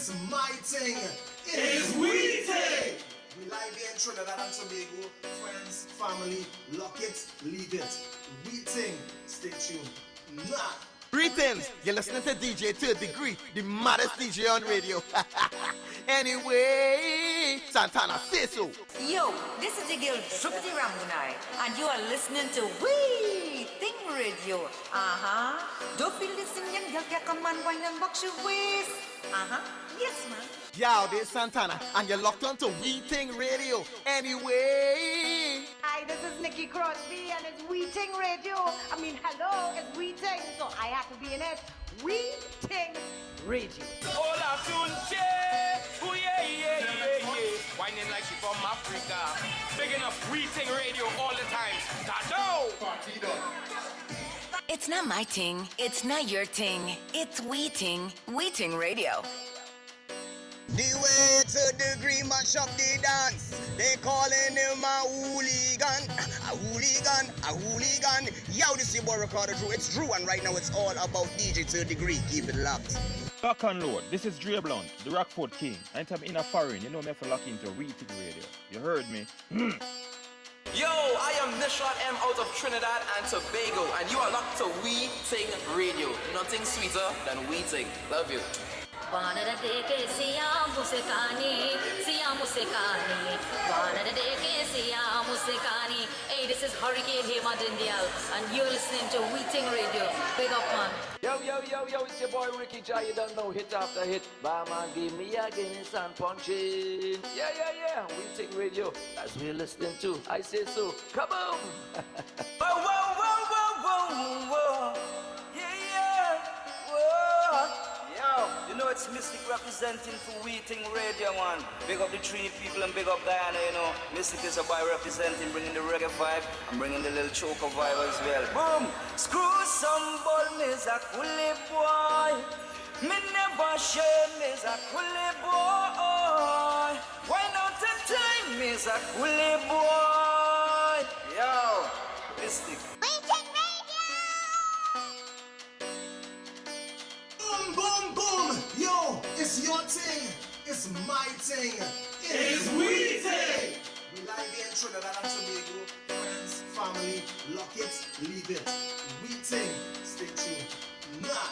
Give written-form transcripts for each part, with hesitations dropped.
It's my thing. It's we thing. We live here in Trinidad and Tobago. Friends, family, lock it, leave it. We thing. Stay tuned. Nah. Greetings, you're listening to DJ Third Degree, the maddest DJ on radio. Anyway, Santana say so. Yo, this is the girl Drupity Ramunai, and you are listening to We Ting Radio. Don't feel this in young girl, come on, wine and box your waist. Yes, man. Yo, this is Santana, and you're locked on to We Ting Radio. Anyway. Hi, this is Nikki Crosby, and it's We Ting Radio. I mean, hello, it's We Ting, so I have to be in it. We Ting Radio. Hola, Tunche. Oh, yeah. Whining like she from Africa. Big enough We Ting Radio all the time. Tado! Party done. It's not my ting, it's not your ting, it's We Ting Radio. The way to degree mash up the dance. They calling him a hooligan. A hooligan, a hooligan. Yo, this is your boy Ricardo Drew. It's Drew, and right now it's all about DJ Third Degree. Keep it locked. Lock and load. This is Dre Blunt, the Rockford King. Anytime in a foreign, you know me have to lock into We Ting Radio. You heard me? Yo, I am Nishrat M out of Trinidad and Tobago, and you are locked to We Ting Radio. Nothing sweeter than We Ting. Love you. Banana deke siya musikani, Banana deke siya musikani. Hey, this is Hurricane Hema Dindial, and you're listening to We Ting Radio. Big up, man. Yo, it's your boy Ricky J. You don't know, hit after hit. Barman, give me a Guinness and punching. Yeah. We Ting Radio. That's what we're listening to. I say so. Come on. Whoa. Yeah. Whoa. Yo, you know it's Mystic representing for We Ting Radio, man. Big up the Trini people and big up Diana, you know. Mystic is a boy representing, bringing the reggae vibe and bringing the little choker vibe as well. Boom! Screw some ball, me's a coolie boy. Me never shame, me's a coolie boy. Why not the time, me's a coolie boy. Yo, Mystic. Boom. Yo, it's your thing. It's my thing. It's we thing. We live here in Trinidad and Tobago. Friends, family, lock it, leave it. We thing. Stay tuned. Nah.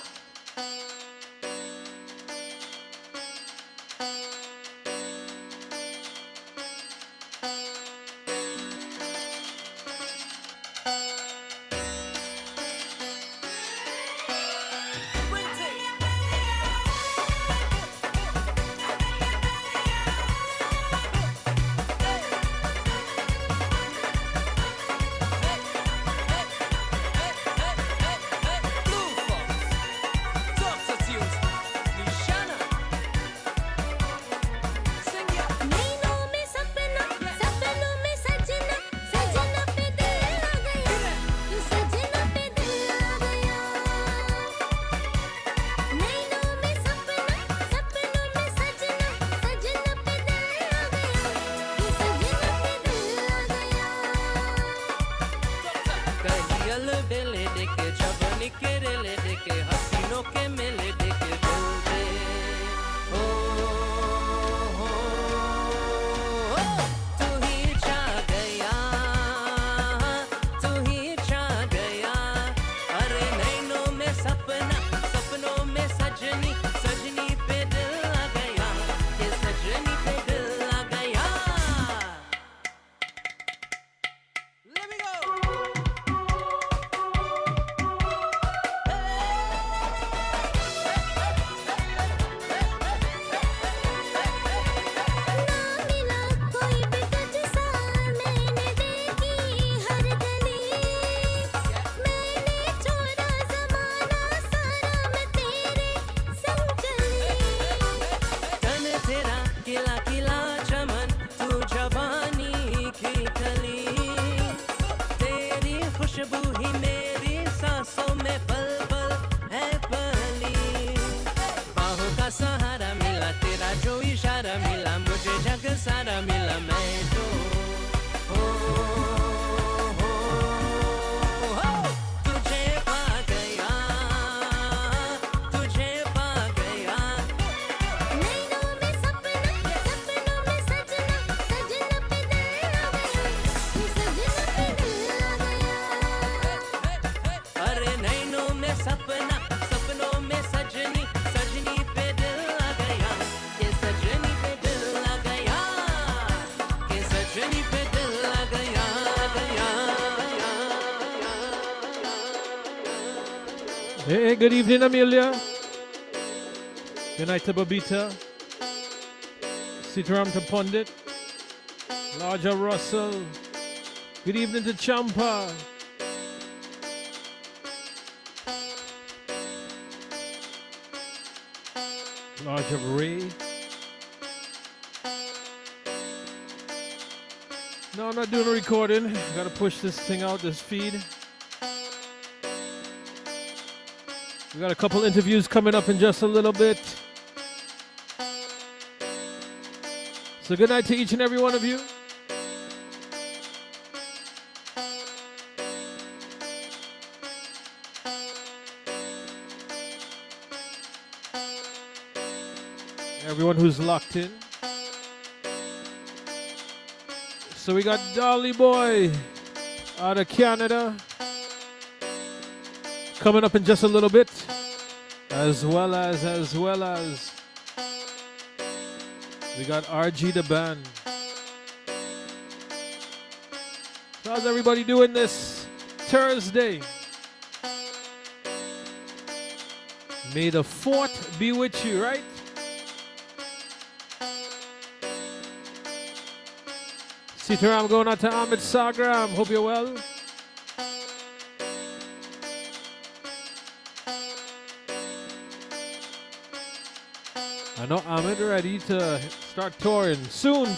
Tuझे पा गया Hey, good evening, Amelia. Good night to Babita. Sitaram to Pundit. Larger Russell. Good evening to Champa. Larger Ray. No, I'm not doing a recording. Gotta push this thing out, this feed. We got a couple interviews coming up in just a little bit. So good night to each and every one of you. Everyone who's locked in. So we got Dolly Boy out of Canada coming up in just a little bit, as well as we got RG the band. So how's everybody doing this Thursday? May the 4th be with you, right? Sitaram going out to Ahmed Sagram. Hope you're well. I know Ahmed ready to start touring soon.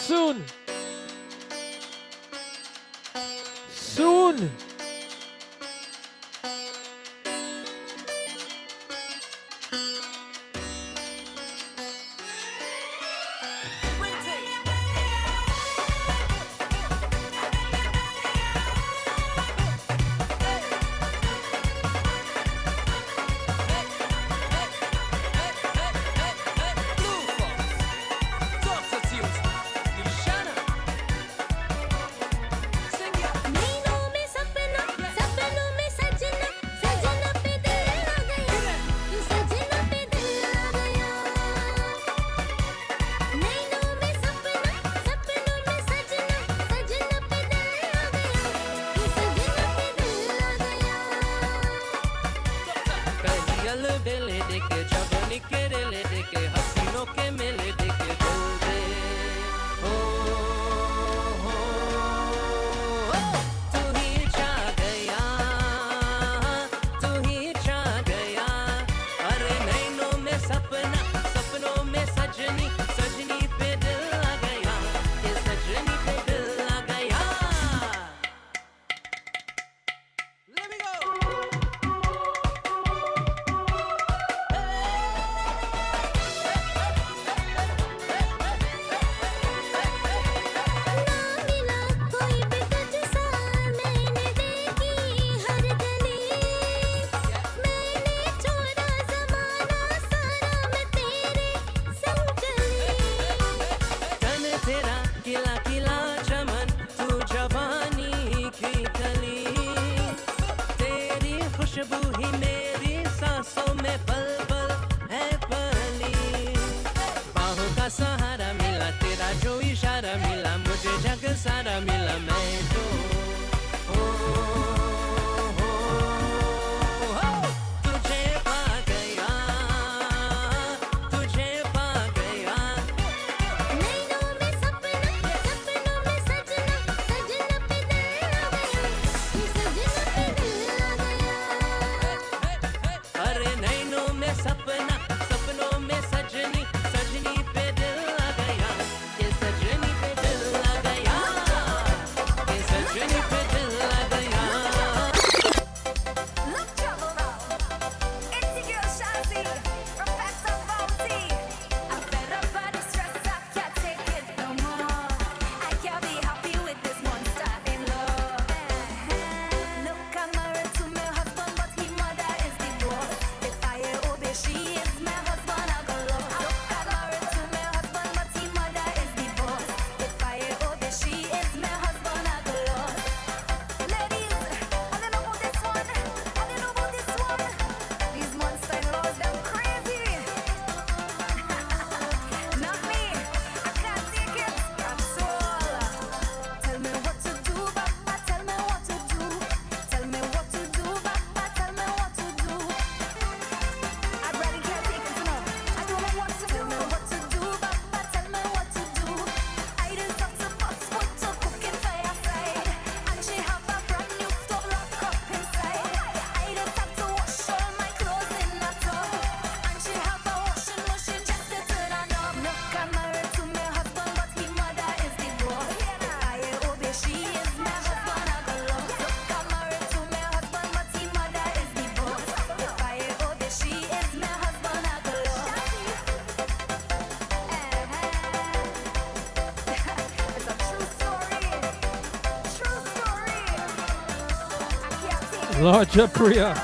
Larger Priya.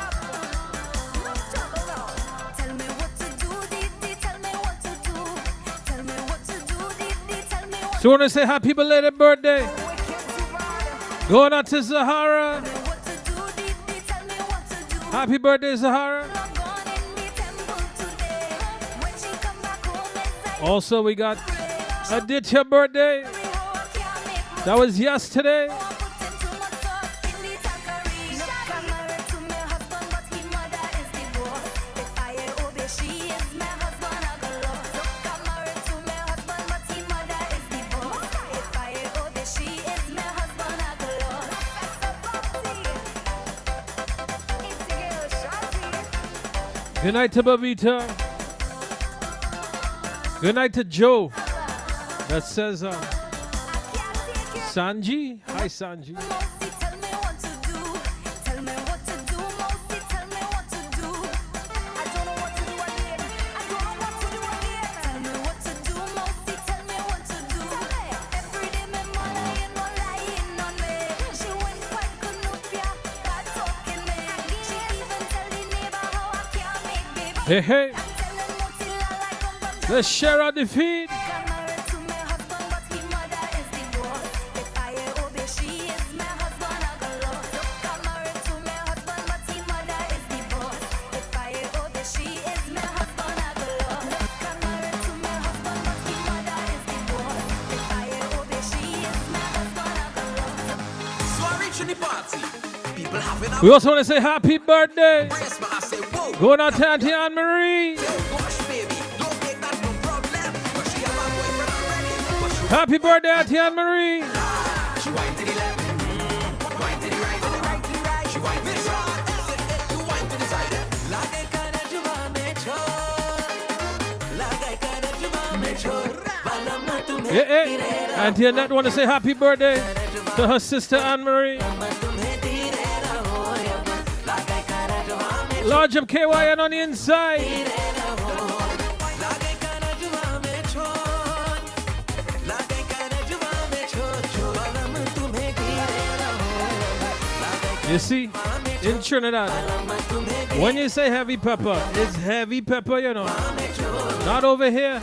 So want to say happy belated birthday. Going out to Zahara. Happy birthday, Zahara. Also, we got Aditya birthday. That was yesterday. Good night to Babita. Good night to Joe. That says Sanji. Hi, Sanji. Hey, hey. Let's share our defeat. We also want to say happy birthday. Going out to Auntie Anne-Marie. Happy birthday, Auntie Anne-Marie. Yeah. Auntie Annette want to say happy birthday to her sister Anne-Marie. Large up KYN on the inside. You see, in Trinidad, when you say heavy pepper, it's heavy pepper, you know. Not over here.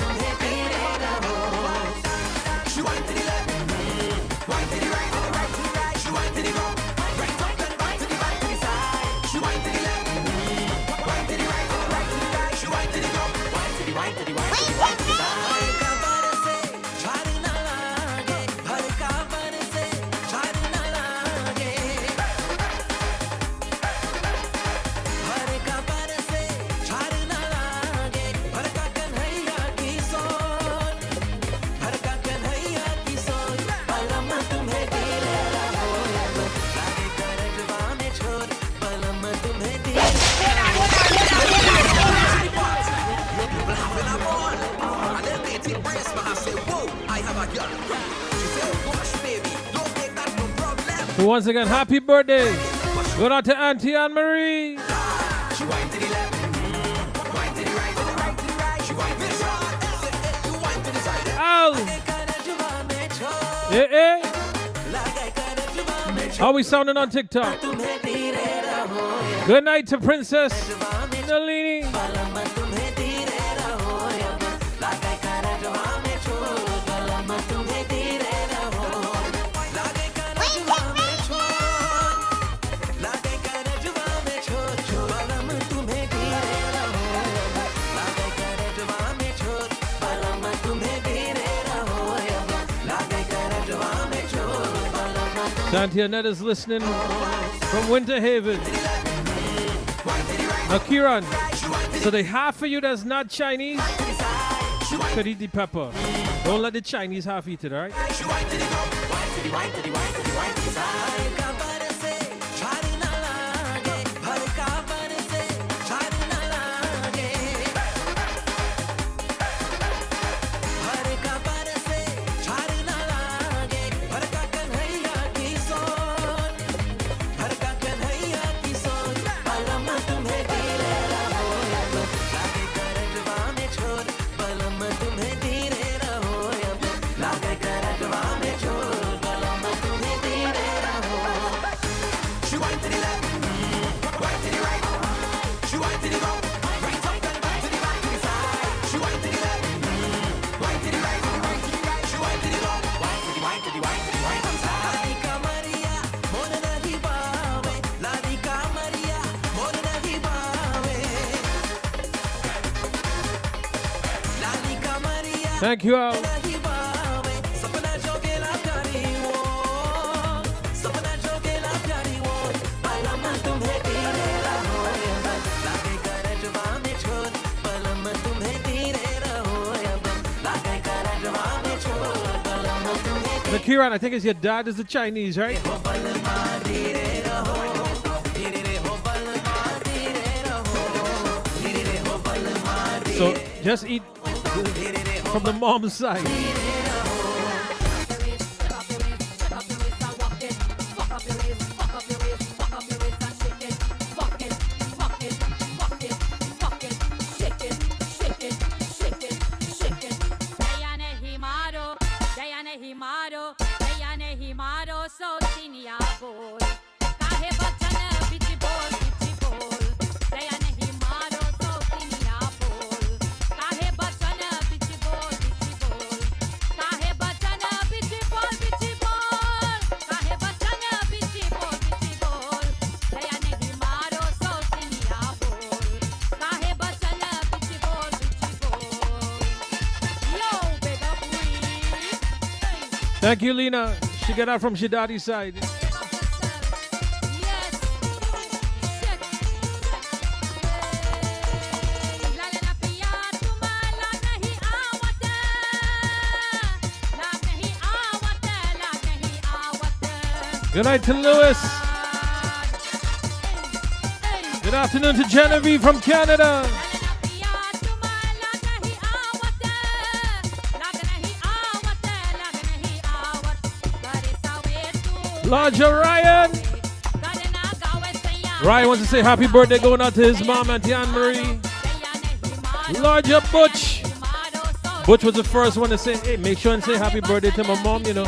So once again, happy birthday. Going out to Auntie Anne-Marie. Ow! Yeah. How we sounding on TikTok? Good night to Princess Nalini. Santi Annette is listening from Winter Haven. Now, Kieran, so the half of you that's not Chinese could eat the pepper. Don't let the Chinese half eat it, all right? Thank you all. Kiran, I think it's your dad is the Chinese, right? So just eat from the mom's side. Thank you, Lena. She got out from Shidadi's side. Good night to Lewis. Good afternoon to Genevieve from Canada. Larger Ryan. Ryan wants to say happy birthday going out to his mom, Auntie Anne-Marie. Larger Butch. Butch was the first one to say, hey, make sure and say happy birthday to my mom, you know.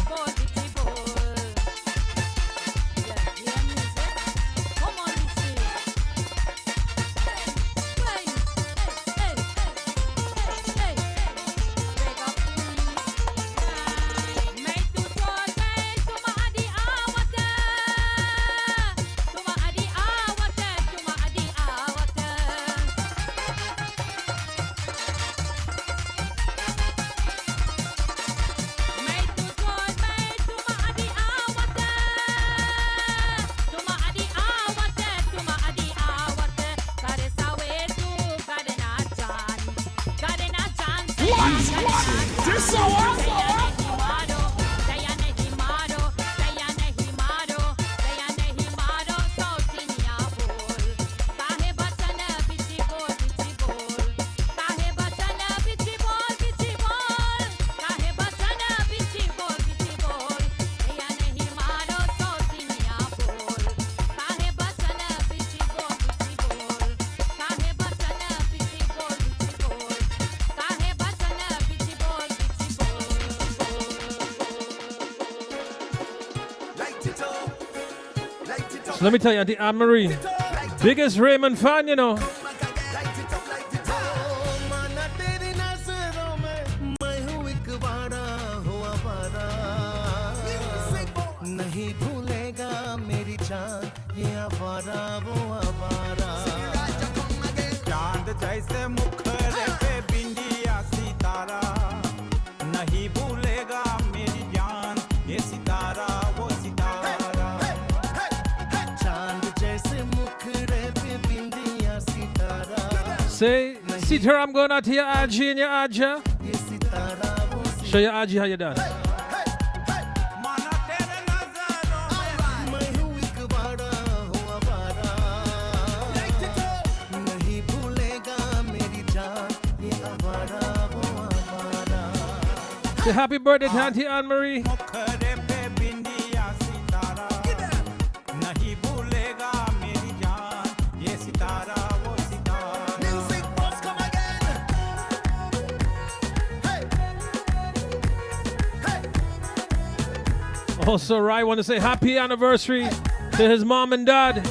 So let me tell you, Auntie Anne-Marie, biggest Raymond fan, you know. Say, Sita, I'm going out to your Aji and your Aja. Show your Aji how you done. Say happy birthday to Auntie Anne-Marie. Also, Rai want to say happy anniversary to his mom and dad.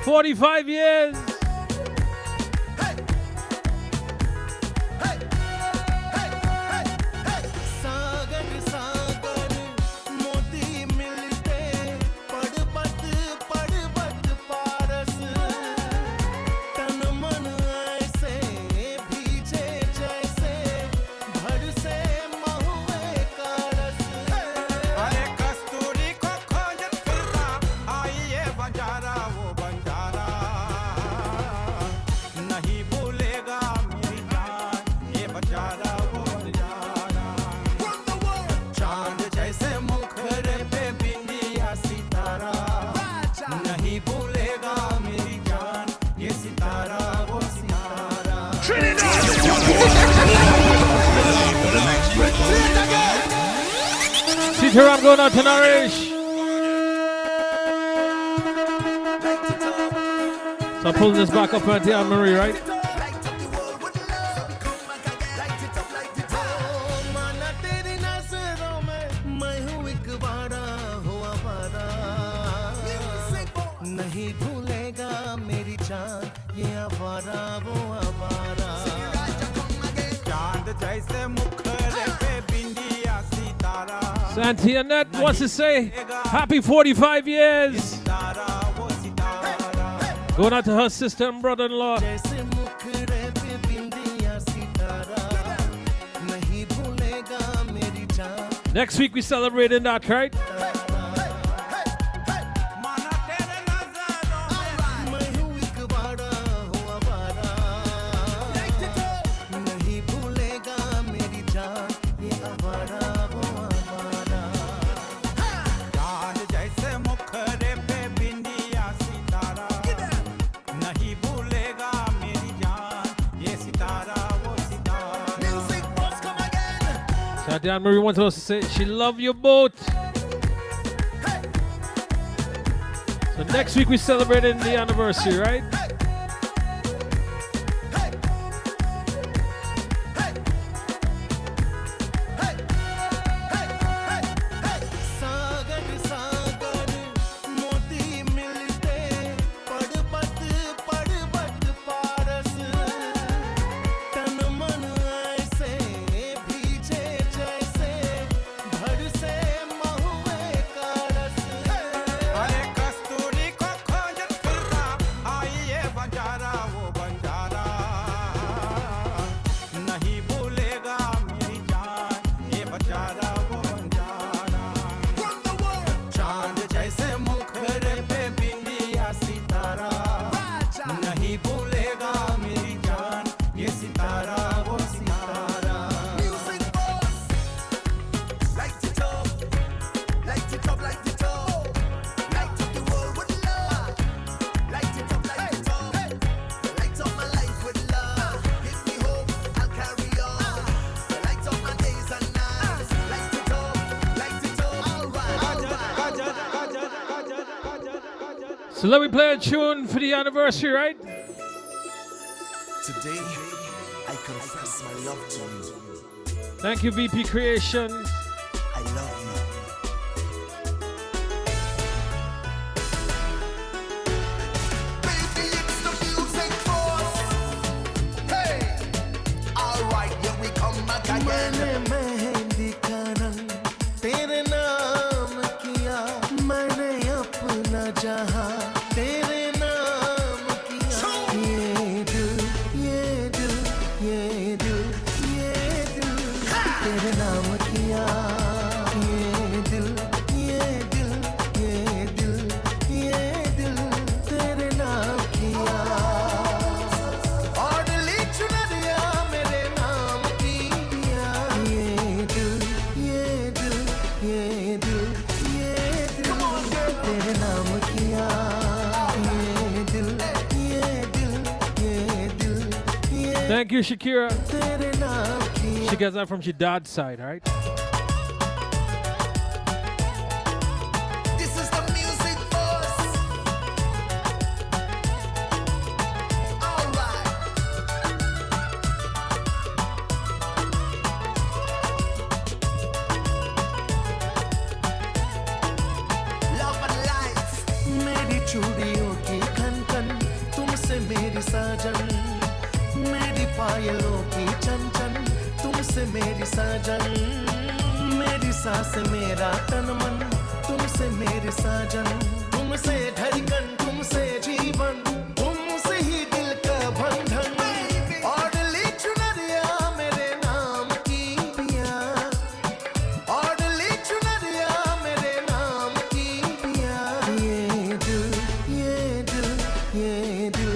45 years. Winter, I'm going out to Nourish. So I'm pulling this back up at Anne Marie, right? Santi Annette wants to say happy 45 years. Going out to her sister and brother-in-law. Next week we celebrating that, right? Anne Marie wants us to say she love you both. So next week we celebrating the anniversary, right? So let me play a tune for the anniversary, right? Today, I confess my love to you. Thank you, VP Creations. I love you. Baby, it's the music force. Hey, all right, here we come back again. Thank you, Shakira. She gets that from your dad's side, right? This is the music force. All right. Love and life. मेरी चूड़ियों की खन खन तुमसे मेरी साजन मेरी पायलों की चन चन तुमसे मेरी साजन मेरी सांस मेरा तन मन तुमसे मेरी साजन तुमसे धड़कन तुमसे जीवन तुमसे ही दिल का बंधन और ली चुनरिया मेरे नाम की पिया और ली चुनरिया मेरे नाम की पिया ये दिल ये दिल ये दिल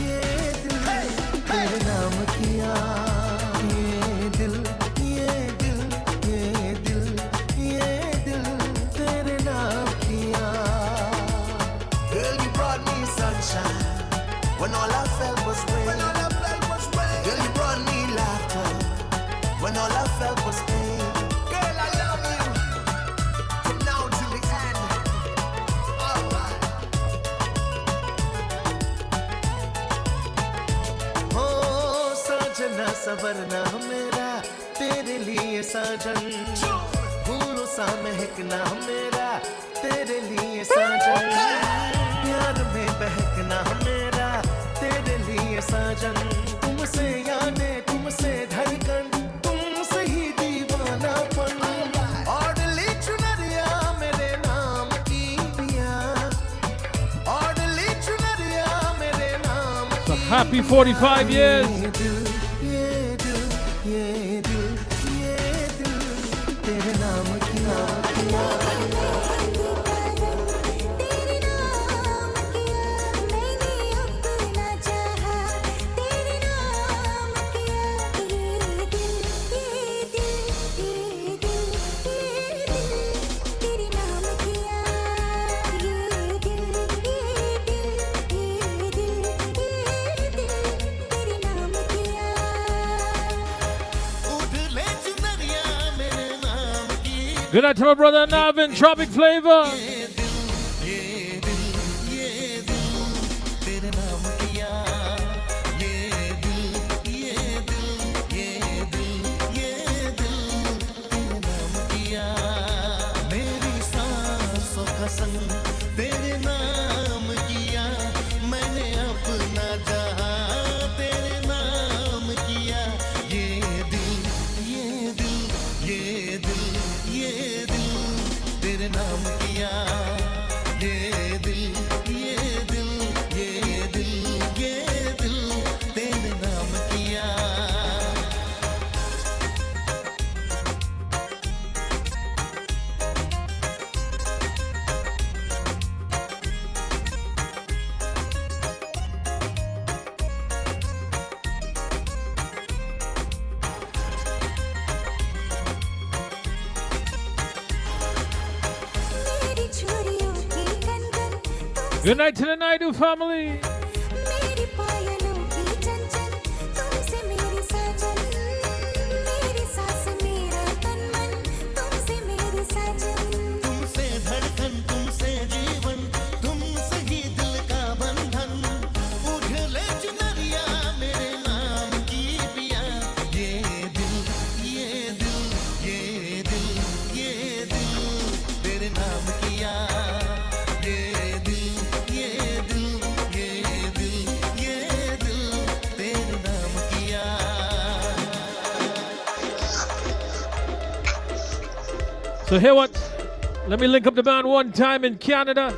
ये दिल तेरे नाम किया ये दिल ये दिल ये दिल ये दिल तेरे नाम किया. Girl, you brought me sunshine when all I felt was rain. Girl, you brought me laughter when all I felt was pain. Girl, I love you. सवरना मेरा तेरे लिए साजन फूलों सा महकना मेरा तेरे लिए साजन प्यार में बहकना मेरा तेरे लिए साजन तुमसे यादें तुमसे धड़कन तुमसे ही दीवानापन ऑर्डली चुनरिया मेरे नाम की पिया ऑर्डली चुनरिया मेरे नाम So happy 45 years. तेरे नाम की Good night to my brother Navin, Tropic Flavor. मेरी सांसों का संग तेरे नाम किया मैंने अपना जहां तेरे नाम किया ये दिल ये दिल ये दिल ये दिल तेरे नाम किया ये दिल ये दिल ये दिल ये दिल तेरे नाम किया Good night to the Naidu family. तुमसे धड़कन तुमसे जीवन तुमसे ही दिल का बंधन उछले चुनरिया मेरे नाम की पिया ये दिल ये दिल ये दिल ये दिल तेरे नाम किया ये दिल ये दिल ये दिल ये दिल तेरे नाम किया So hear what? Let me link up the band one time in Canada.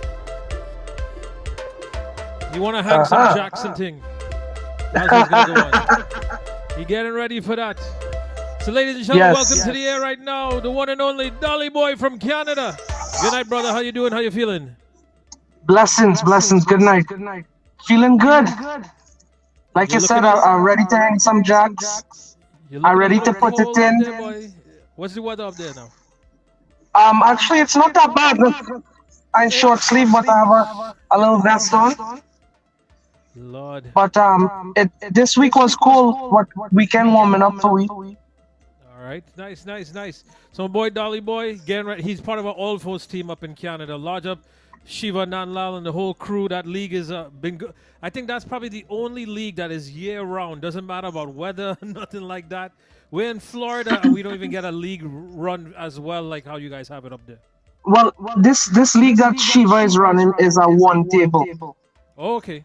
You want to hang some Jackson Ting? That's what's gonna go on. You getting ready for that? So ladies and gentlemen, welcome to the air right now, the one and only Dolly Boy from Canada. Good night, brother. How you doing? How you feeling? Blessings, blessings. Good night. Feeling good. Like you said, I'm ready to hang some jacks. I'm ready to put it in. There, boy. What's the weather up there now? Actually, it's not that bad. I'm short sleeve, but I have a little vest on. Lord. But this week was cool. What weekend warming up for we. All right, nice, nice, nice. So, my boy Dolly Boy, getting ready. He's part of our All Force team up in Canada. Lodge up, Shiva, Nanlal, and the whole crew. That league is been good. I think that's probably the only league that is year round. Doesn't matter about weather, nothing like that. We're in Florida, and we don't even get a league run as well like how you guys have it up there. Well, this league that Shiva is running is a one table. Oh, okay.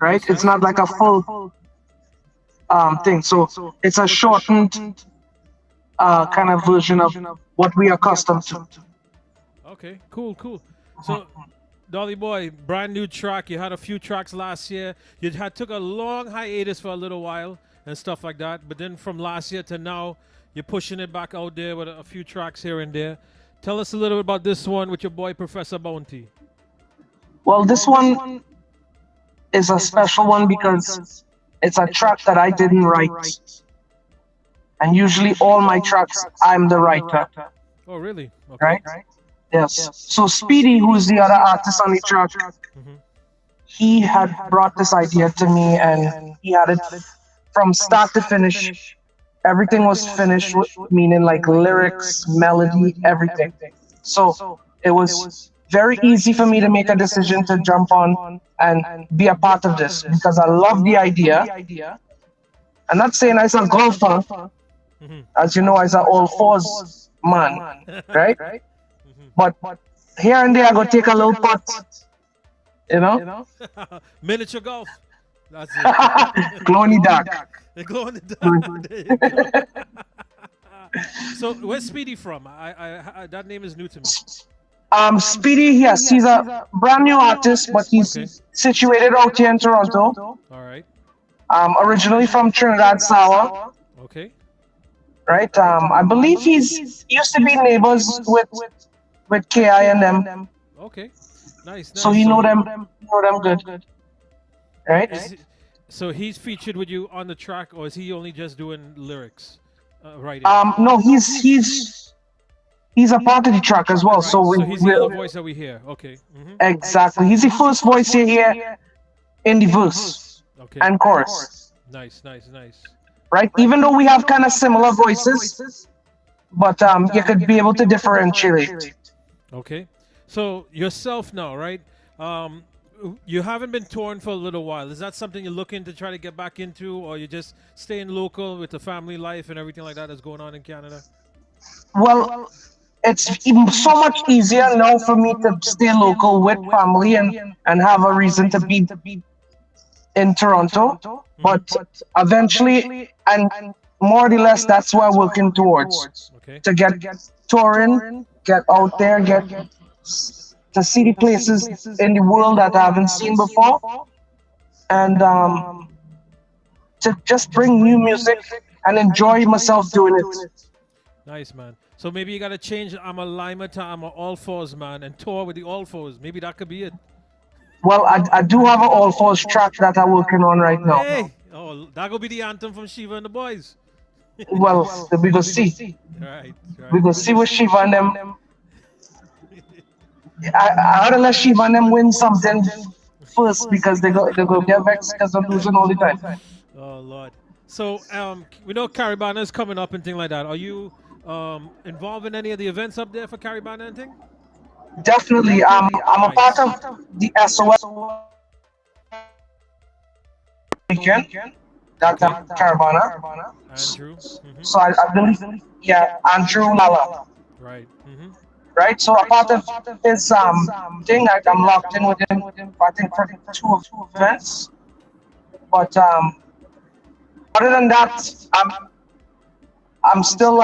Right? It's not like a full thing. So it's a shortened kind of version of what we are accustomed to. Okay, cool, cool. So, Dolly Boy, brand new track. You had a few tracks last year. You took a long hiatus for a little while and stuff like that. But then from last year to now, you're pushing it back out there with a few tracks here and there. Tell us a little bit about this one with your boy Professor Bounty. Well, this one is a special one because it's a track that I didn't write. And usually all my tracks, I'm the writer. Oh, really? Okay. Right? Yes. So Speedy, who's the other artist on the track, he had brought this idea to me and he had it from start to finish. Everything was finished, meaning like lyrics, melody, everything. So it was very easy for me to make a decision to jump on and be a part of this because I love the idea. I'm not saying I'm a golfer. As you know, I'm an all fours man, right? But here and there, I go take a little putt, you know? Miniature golf. That's it. Glow in the dark. They glow in the dark. There you go. So where's Speedy from? I that name is new to me. Speedy, yes, he's a brand new artist, but he's situated out here in Toronto. All right. Originally from Trinidad Sour. Okay. Right. I believe he's used to be neighbors with Ki and them. Okay. Nice. So he know them good. Right. So he's featured with you on the track, or is he only just doing lyrics, writing? No, he's a part of the track as well. Right. So he's the other voice that we hear. Okay. Exactly. He's the first voice you hear in the verse and chorus. Nice. Right? Even though we have kind of similar voices, but you could be able to differentiate. Okay. So yourself now, right? You haven't been touring for a little while. Is that something you're looking to try to get back into, or you're just staying local with the family life and everything like that that's going on in Canada? Well, it's so much easier now for me to stay local with family and have a reason to be in Toronto. But eventually, and more or less, that's what I'm working towards. To get touring, get out there, get to see the places in the world that I haven't seen before, and to just bring new music and enjoy myself doing it. Nice, man. So maybe you got to change I'm a Lima to I'm a All Fours, man, and tour with the All Fours. Maybe that could be it. Well, I do have an All Fours track that I'm working on right now. Hey! Oh, that will be the anthem from Shiva and the boys. Well, we go see. Right. We go see what Shiva and them. I ought to let Shiva and them win something first because they go get vexed because I'm losing all the time. Oh Lord. So we know Caribana is coming up and things like that. Are you involved in any of the events up there for Caribana and thing? Definitely. I'm a part of the SOS weekend. That's Caribana. Andrew. So I believe, Andrew Lala. Right. Right. So a part of his thing, I'm locked in with him. I think for two events. But other than that, I'm still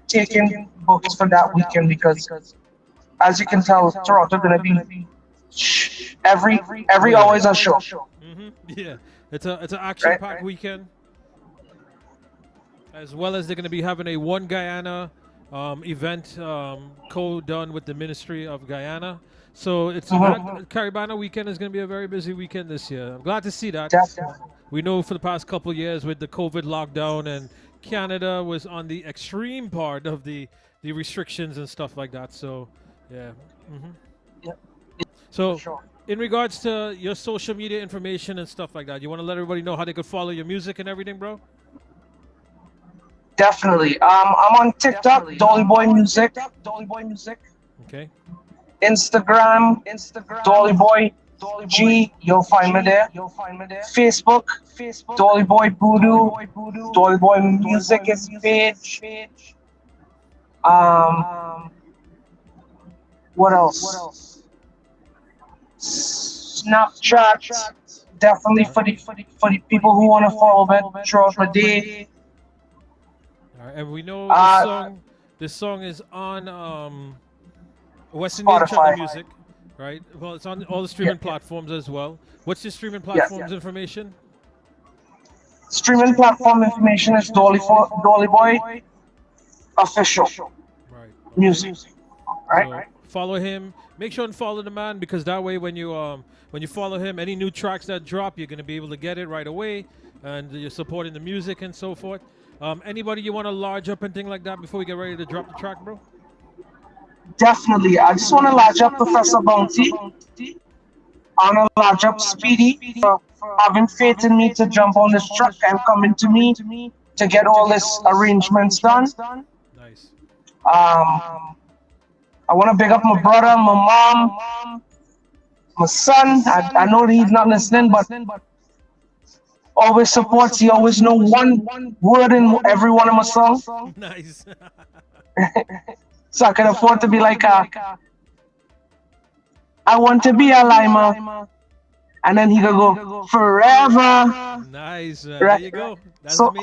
taking bookings for that weekend because, as you can tell, Toronto gonna be every hour is a show. Yeah, it's an action-packed weekend. As well as they're gonna be having a One Guyana event co-done with the Ministry of Guyana. So it's that Caribana weekend is gonna be a very busy weekend this year. I'm glad to see that. Definitely. We know for the past couple of years with the COVID lockdown and Canada was on the extreme part of the restrictions and stuff like that. So, yeah. So, in regards to your social media information and stuff like that, you want to let everybody know how they could follow your music and everything, bro? Definitely. I'm on TikTok, Dolly Boy Music. Okay. Instagram, Dolly Boy G, you'll find me there. Facebook, Dolly Boy Voodoo, Dolly Boy Music is page. What else? Snapchat, definitely for the people who want to follow me throughout the day. All right, and we know this song is on Western Spotify. Music, right? Well, it's on all the streaming platforms as well. What's your streaming platforms information? Streaming platform information is Dolly Boy Official. Right. Music. Right. So follow him. Make sure and follow the man because that way when you follow him, any new tracks that drop, you're gonna be able to get it right away, and you're supporting the music and so forth. Anybody you want to large up and thing like that before we get ready to drop the track, bro? Definitely. I just want to large up Professor Bounty. I want to large up Speedy for having faith in me to jump on this truck and coming to me to get all this arrangements done. Nice. I want to big up my brother, my mom, my son. I know that he's not listening, but always supports. He always know one word in every one of my songs. Nice. So I can afford to be like, I want to be a Lima. And then he could go, forever. Nice. Right. There you go. That's So,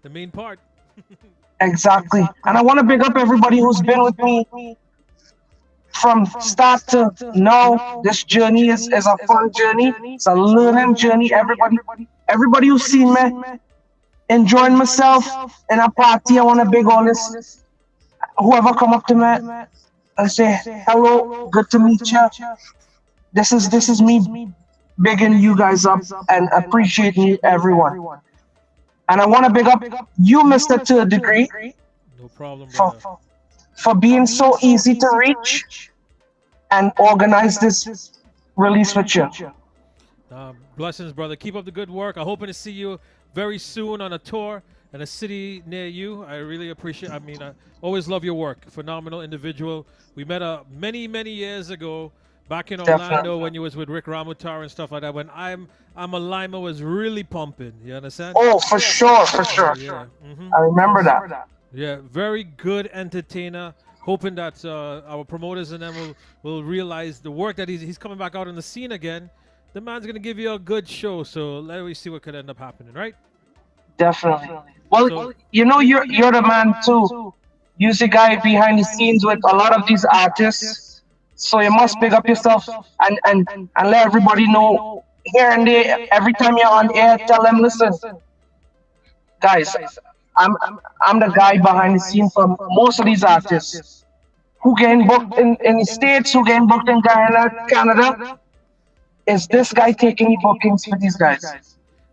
the main part. exactly. And I want to big up everybody who's been with me from start to now. This journey is a fun journey. It's a learning journey. Everybody who's seen me enjoying myself in a party, I want to big all this. Whoever come up to me and say hello, good to meet you. This is me bigging you guys up and appreciating you, everyone. And I want to big up you, Mister, to a degree. No problem, for being so easy to reach and organize this release with you. Blessings, brother. Keep up the good work. I'm hoping to see you very soon on a tour in a city near you. I really appreciate. I always love your work. Phenomenal individual. We met many years ago back in Orlando. Definitely. When you was with Rick Ramutar and stuff like that. When I'm a Lima was really pumping. You understand? Oh, for sure. Yeah. Mm-hmm. I remember that. Yeah, very good entertainer. Hoping that our promoters and them will realize the work that he's coming back out on the scene again. The man's gonna give you a good show. So let me see what could end up happening, right? Definitely. Well, you're the man too. You're the guy behind the scenes with a lot of these artists. So you must pick up yourself and let everybody know here and there. Every time you're on air, tell them, listen, guys, I'm the guy behind the scene for most of these artists who getting booked in the States, who getting booked in Guyana, Canada. Is this guy taking the bookings for these guys?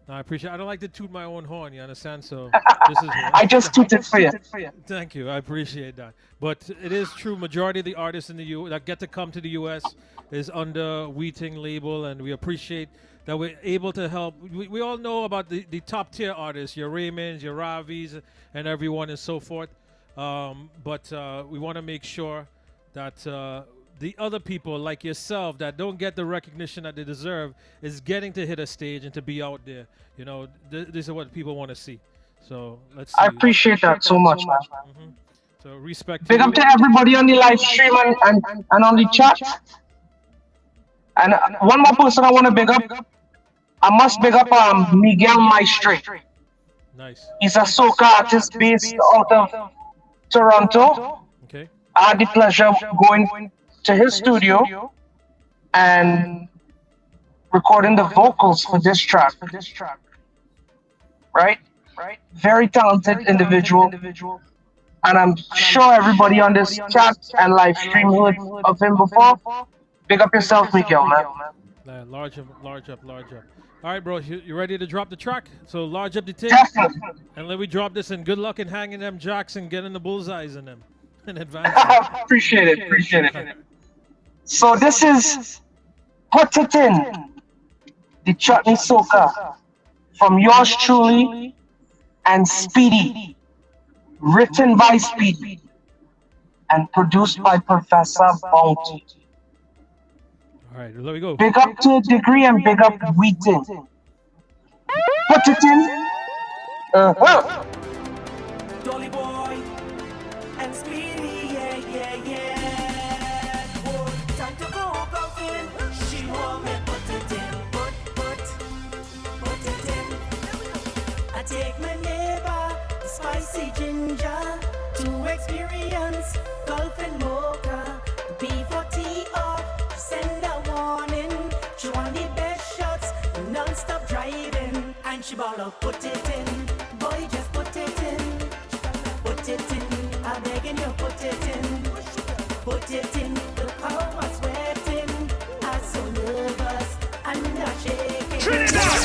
No, I appreciate it. I don't like to toot my own horn, you understand? So this is I just tooted for you. Thank you. I appreciate that. But it is true, majority of the artists in the that get to come to the US is under Weeting label, and we appreciate that we're able to help. We all know about the top tier artists, your Raymonds, your Ravis, and everyone and so forth. But we want to make sure that the other people like yourself that don't get the recognition that they deserve is getting to hit a stage and to be out there. You know, this is what people want to see. So let's see. I appreciate that so much, man. Mm-hmm. So respect. Big up to everybody on the live stream and on the chat. And one more person I want to big up. I must big up Miguel Maestre. Nice. He's a soca artist based out of Toronto. Okay. I had the pleasure of going to his studio and recording the vocals for this track. Right? Very talented individual. And I'm sure everybody on this chat and live stream heard of him before. Big up yourself, Miguel, man. Large up. All right, bro, you ready to drop the track? So large up the tape. Definitely. And let me drop this, and good luck in hanging them jacks and getting the bullseyes in them in advance. Appreciate it. So this is Put It In, the Chutney Soca, from yours truly and Speedy, written by Speedy and produced by Professor Bounty. All right, there we go. Big up to a degree and big up Weeting. Put it in. Dolly Boy and Speedy, yeah. Oh, time to go golfing. She want me put it in, put it in. I take my neighbor, the spicy ginger, to experience golfing mocha. Before tee off, send a warning. She want the best shots, non-stop driving, and she ball out, put it in. Boy, just put it in. Put it in. I'm begging you, put it in. Put it in. Look how I'm sweating. I'm so nervous. I'm not shaking. Trinidad!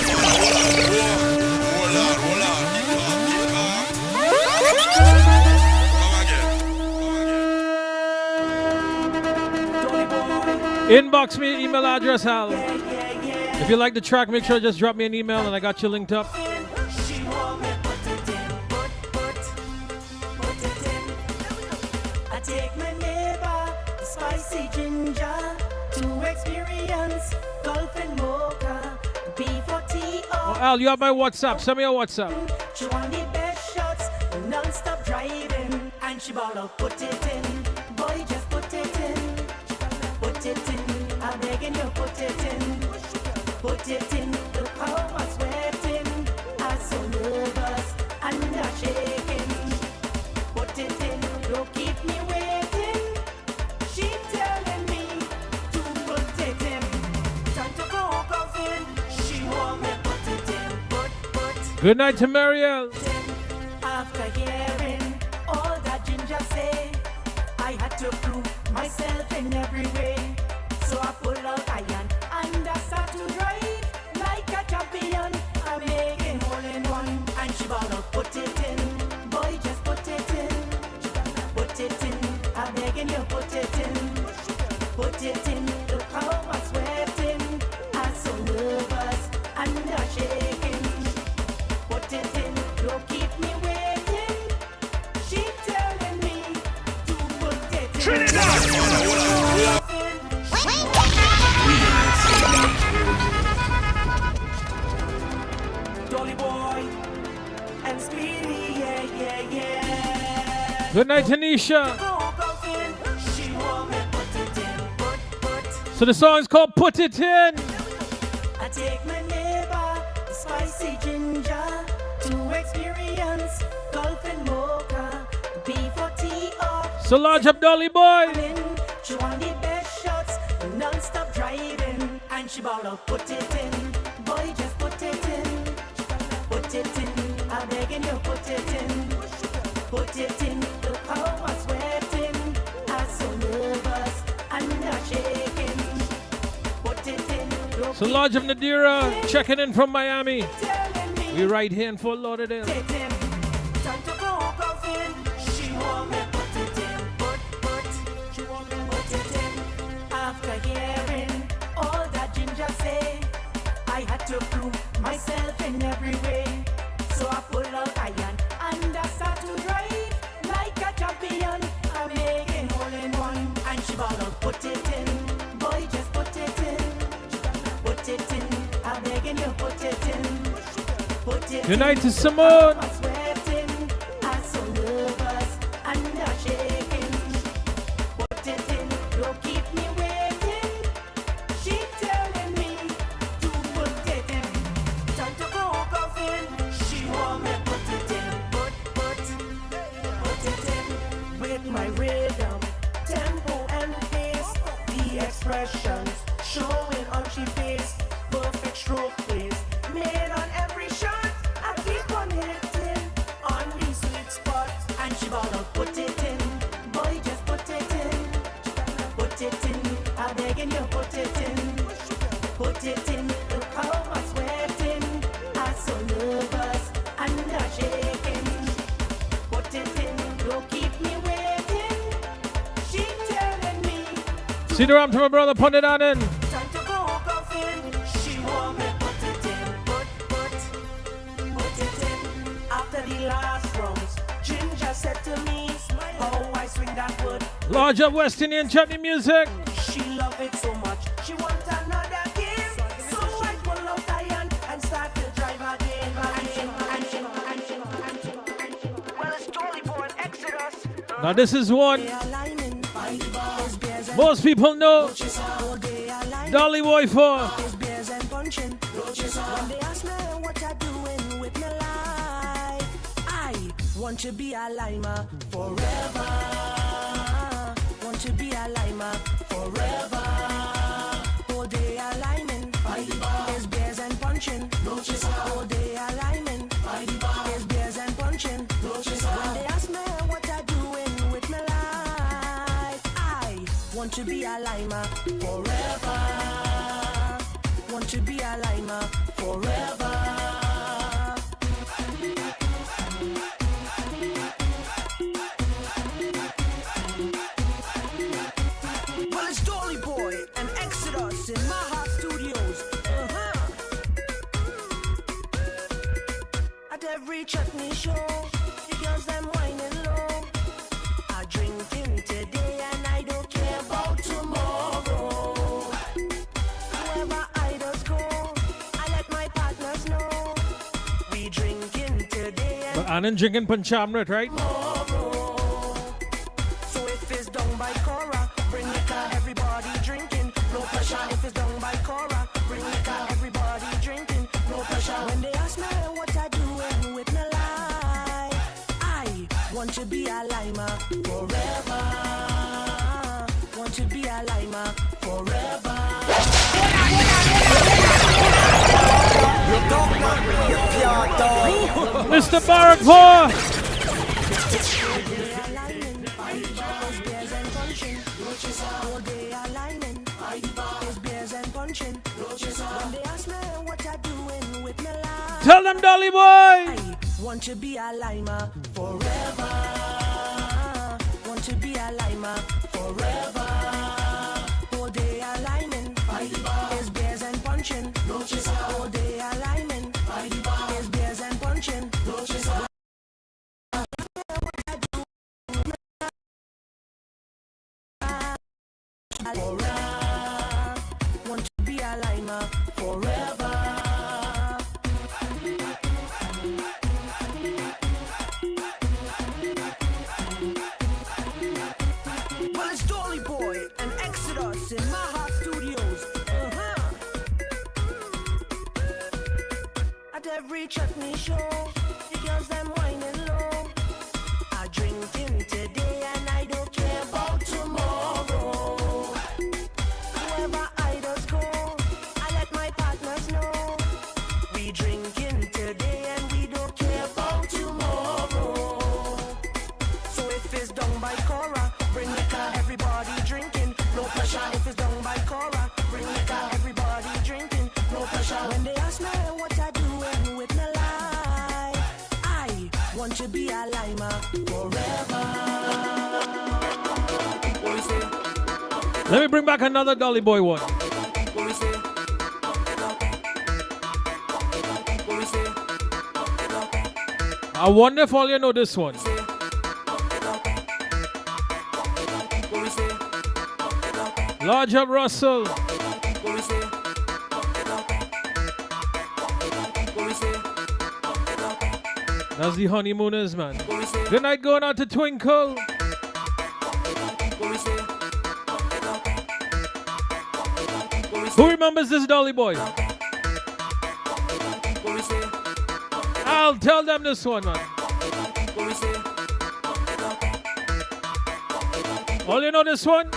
Inbox me your email address, Hal. If you like the track, make sure just drop me an email and I got you linked up. I take my neighbor, the spicy ginger, to experience golf and mocha. Before tee off, Al, you have my WhatsApp. Send me a WhatsApp. She want the best shots, non-stop driving, and she ball out, put it in. Boy, just put it in. Put it in. I'm begging you, put it in. Put it in. Look how I'm sweating. I'm so nervous and I'm shaking. Put it in. Don't keep me waiting. She telling me to put it in. Time to go coffin. She want me put it in. Put. Good night to Marielle. After hearing all that Ginger say, I had to prove myself in every way. So I pull out iron and I start to drive like a champion. I'm making hole in one and she ball out, put it in. Boy, just put it in. Put it in. I'm begging you, put it in. Put it in. Look how I'm sweating. I'm so nervous and I'm shaking. Put it in. Don't keep me waiting. She telling me to put it in. Trinidad! Dolly boy and Speedy, yeah. Good night, Tanisha. She want me put it in. So the song is called Put It In. I take my neighbor, the spicy ginger, to experience golf and mocha, B40 off. So large up, Dolly boy. She want the best shots, non-stop driving, and she ball out, put it in. Boy, just put it in. Put it in. I'm begging you, put it in. Put it in. Look how I'm sweating. I'm so nervous and I'm shaking. Put it in. So large up, Nadira, checking in from Miami. We right here in Fort Lauderdale. Time to go coffin. She want me put it in. Put. She want me put it in. After hearing all that Ginger say, I had to prove myself in every way. So I pull out iron and I start to drive like a champion. I'm making hole in one and she ball out, put it in. Boy, just put it in. Put it in. I'm begging you, put it in. Put it Good night to Simone. I'm sweating, I'm so nervous and I'm shaking. Put it in, don't keep me waiting. She telling me to put it in. Time to go coffin. She want me put it in. Put it in. With my rhythm, tempo and pace, the expressions showing on she face. Perfect stroke plays made on every shot. I keep on hitting on the sweet spot, and she ball out, put it in. Boy, just put it in. Put it in. I'm begging you, put it in. Put it in. Look how I'm sweating. I'm so nervous and I'm shaking. Put it in. Don't keep me waiting. She telling me See the ram to my brother, put it on in. time to go coffin. She want me put it in. Put it in. After the last rounds, Ginger said to me, how I swing that wood. Large up West Indian chutney music. She love it so much. She want another game. So I pull out iron and start to drive again. Well, it's Dolly Boy and Exodus. Now this is one most people know Dolly Boy for. When they ask me what I doing with my life, I want to be a limer forever. Want to be a limer forever. All day a liming, there's beers and punching. All day a liming, there's beers and punching. When they ask me what I doing with my life, I want to be a limer forever. Want to be a limer forever. Well, it's Dolly Boy and Exodus in Maha Studios. At every chutney show, the girls them whining low. I drinking today and I don't care about tomorrow. Wherever I does go, I let my partners know. And then drinking Panchamrit, right? So if it's done by Cora, bring liquor, everybody drinking. No pressure if it's done by Cora, bring liquor, everybody drinking. No pressure. When they ask me what I doing with my life, I want to be a limer forever. Want to be a limer forever. Mr. Barack Paul. Tell them, Dolly boy. I want to be a limer forever. Want to be a limer forever. All day a liming. There's beers and punching. All day a liming. There's beers and punching. Want to be a limer forever. Well, it's Dolly Boy and Exodus in my heart studios. At every chutney show, the girls them whining low. I drinking today and I don't care about tomorrow. Wherever I does go, I let my partners know. We drinking today and we don't care about tomorrow. So if it's done by Cora, bring liquor, everybody drinking. No pressure if it's done by Cora, bring liquor, everybody drinking. No pressure. When they ask me what I doing with my life, I want to be a limer forever. What we say? Let me bring back another Dolly Boy one. What we say? What we say? I wonder if all you know this one. What we say? Large up Russell. What we say? What we say? That's the honeymooners, man. Good night going out to Twinkle. What we say? Who remembers this Dolly Boy? What we say? I'll tell them this one, man. What we say? All you know this one?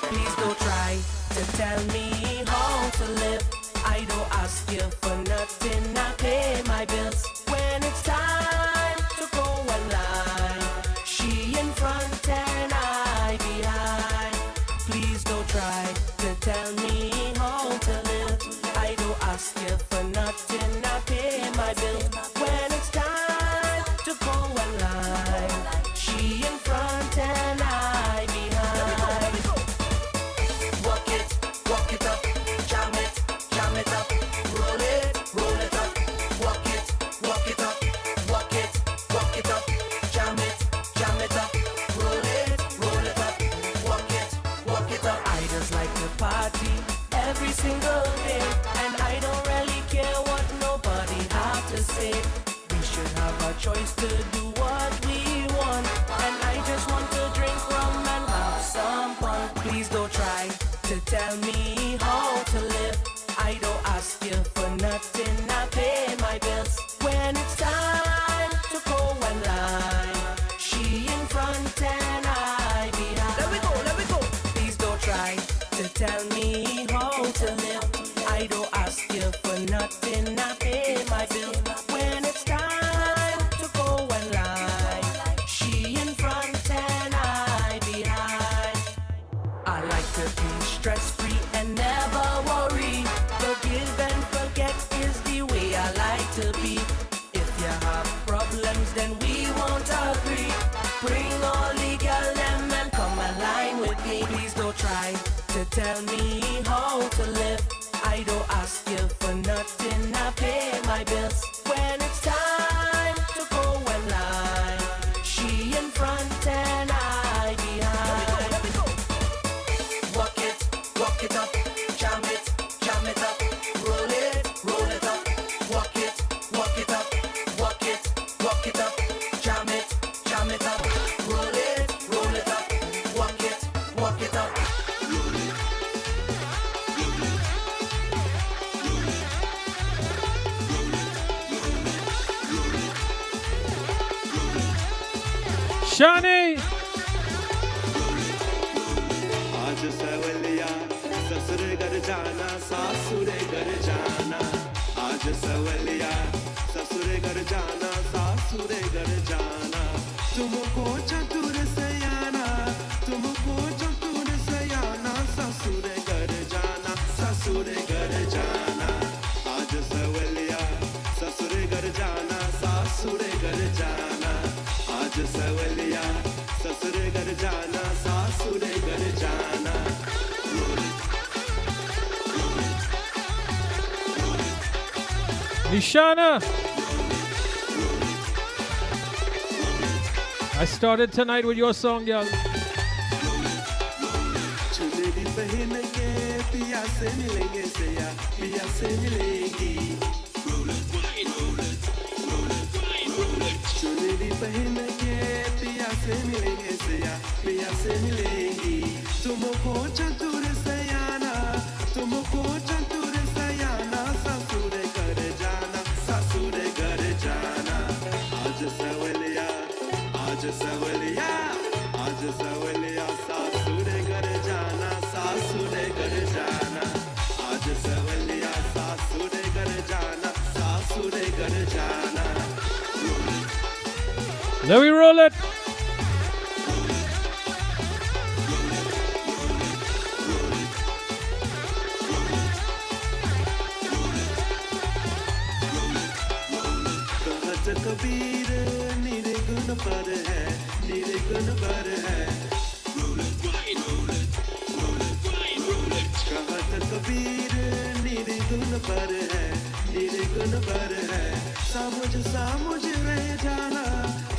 Please don't try to tell me how to live. I don't ask you for nothing. I pay my bills when it's time to go online. She in front and I behind. Please don't try to tell me how to live. I don't ask you for nothing. I pay my bills when it's time to go online. She in front and I behind. Walk it up, jam it up, roll it up. Walk it up, walk it up, jam it up, roll it up. Walk it up. I just like to party every single day, and I don't really care what nobody have to say. We should have a choice to do what we want, and I just want to drink rum and have some fun. Please don't try to tell me how to live. I don't ask you for nothing. I pay my bills when it's time to go online. She in front and I behind. Let me go. Please don't try to tell me how to live. I don't ask you for nothing. I pay my bills when it's time to go online. She in front and I behind. I like to be stress-free and never worry. Forgive and forget is the way I like to be. If you have problems, then we won't agree. Bring all the girl them and come align with me. Please don't try to tell me how to live. I don't ask you for nothing. I pay my bills when it's time to go online. She in front and I behind. Walk it up, jam it up, roll it up. Shani. आज सवलिया ससुर घर जाना सासुर घर जाना आज सवलिया ससुर घर जाना सासुर घर जाना तुमको चतुर सयाना तुमको चतुर सयाना ससुर घर जाना ससुर घर जाना आज सवलिया ससुर घर जाना सासुर घर जाना आज सवलिया ससुर घर जाना सासुर घर जाना Nishana. I started tonight with your song, y'all. चुनरी पहन के पिया से मिलेंगे सया पिया से मिलेंगी चुनरी पहन के पिया से मिलेंगे सया पिया से मिलेंगी तुमको चतुर सयाना तुमको चतुर सयाना ससुर घर जाना ससुर घर जाना आज सवलिया आज सवलिया आज सवलिया सासुर घर जाना सासुर घर जाना आज सवलिया सासुर घर जाना सासुर घर जाना Let me roll it. कहत कबीर निर्गुण पर है निर्गुण पर है कहत कबीर निर्गुण पर है निर्गुण पर है सामुझ सामुझ रह जाना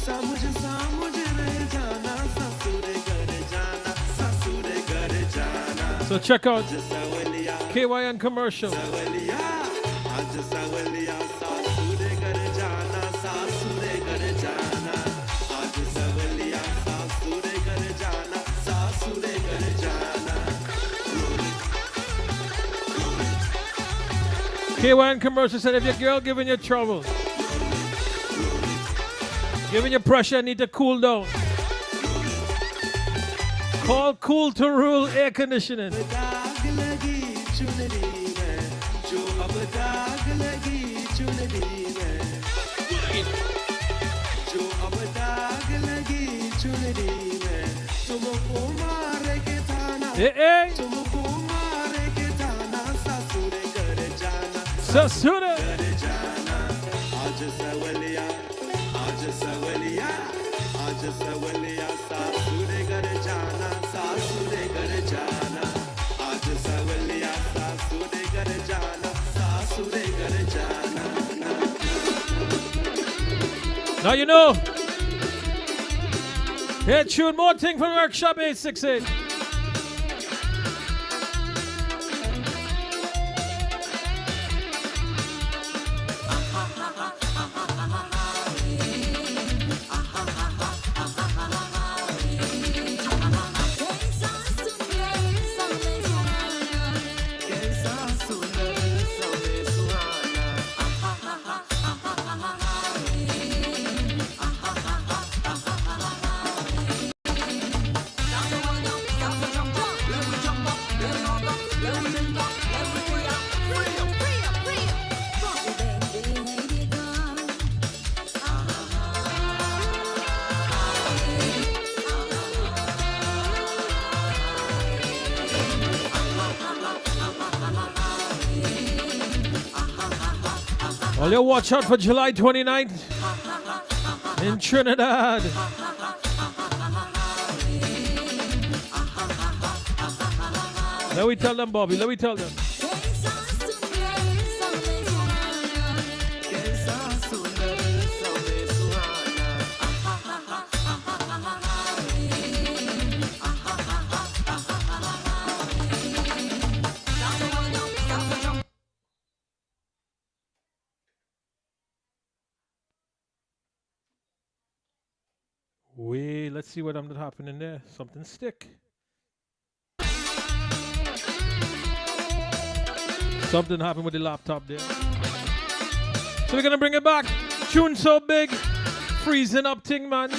सामुझ सामुझ रह जाना ससुर घर जाना ससुर घर जाना So check out KYN commercial. आज सवलिया सासुर घर जाना सासुर घर जाना आज सवलिया सासुर घर जाना सासुर घर जाना KYN commercial said if your girl giving you trouble, giving you pressure, need to cool down, call Cool to Rule Air Conditioning. दाग लगी चुनरी में जो अब दाग लगी चुनरी में जो अब दाग लगी चुनरी में तुमको मारे के थाना तुमको मारे के थाना ससुर घर जाना ससुर घर जाना आज सवलिया आज सवलिया आज सवलिया सासुर घर जाना सासुर घर जाना आज सवलिया सासुर घर जाना सासुर घर जाना Now you know. Hey, tune more Ting from Workshop 868. Well, you watch out for July 29th in Trinidad. Let me tell them, Bobby. Let me tell them. Wait, let's see what happening there. Something stick. Something happened with the laptop there. So we're gonna bring it back. Tune so big, freezing up Ting, man.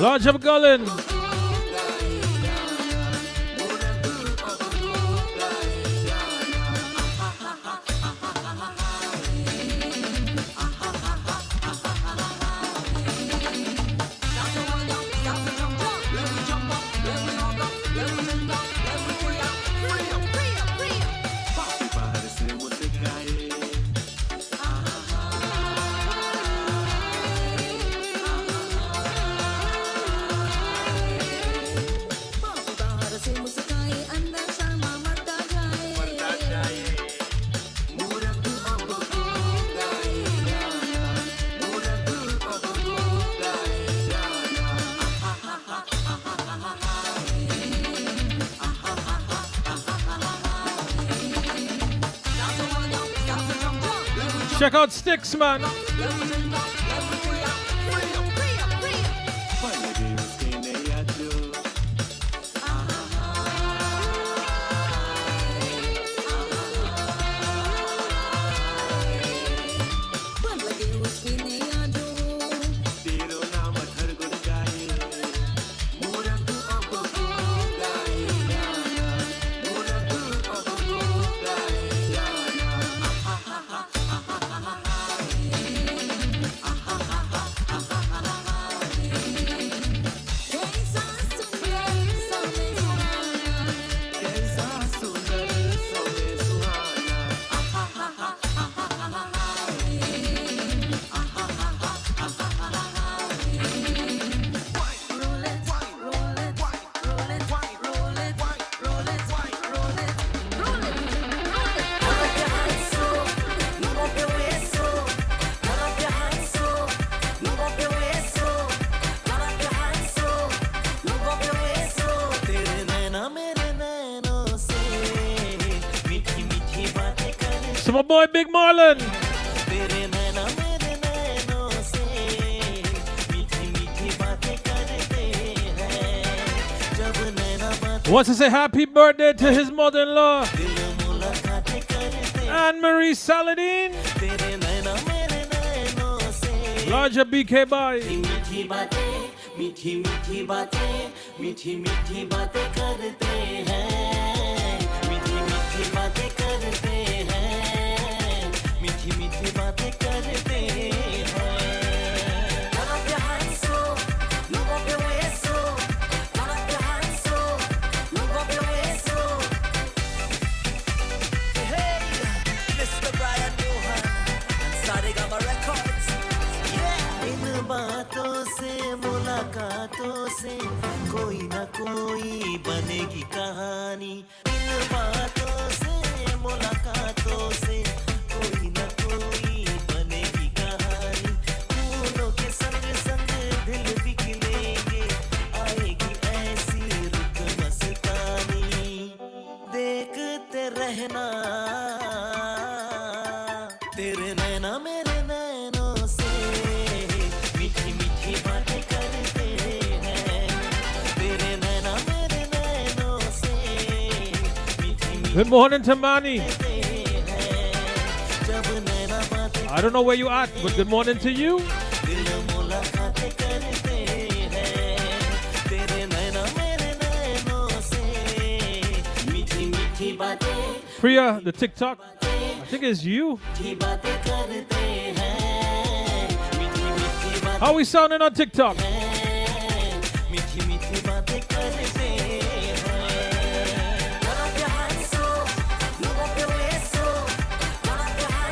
Lodge of Gullin. Check out Sticks, man. So my boy Big Marlon. Wants to say happy birthday to his mother-in-law, Anne-Marie Saladin. Larger BK boy. मीठी मीठी बातें करते हैं, मीठी मीठी बातें करते हैं, मीठी मीठी बातें करते हैं. Turn up your hands so, move up your waist so. Turn up your hands so, move up your waist so. Hey, Mr. Brian Johan and Saregama Records. Yeah. इन बातों से मुलाकातों से कोई ना कोई बनेगी कहानी. इन बातों से मुलाकातों से कोई ना कोई बनेगी कहानी. फूलों के संग संग दिल भी खिलेंगे, आएगी ऐसी रुत मस्तानी. देखते रहना तेरे नैना मेरे नैनों से, मीठी मीठी बातें करते हैं, तेरे नैना मेरे नैनों से, मीठी मीठी. Good morning to Mani. I don't know where you at, but good morning to you. Priya, the TikTok, I think it's you. How we sounding on TikTok?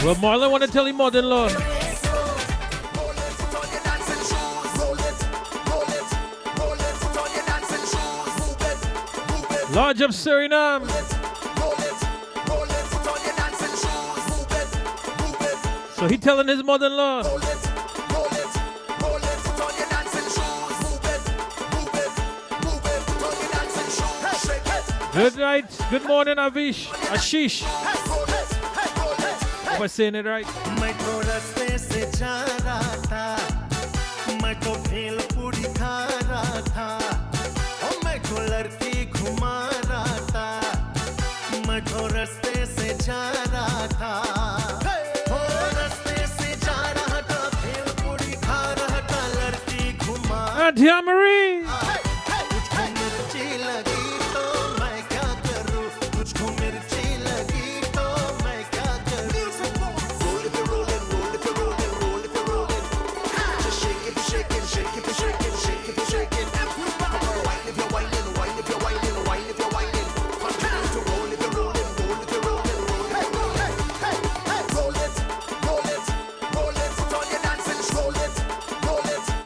Well, Marlon want to tell him mother-in-law. Lodge of Suriname. So he telling his mother-in-law. Good night, good morning, Avish, Ashish. Am I saying it right? Auntie Anne-Marie.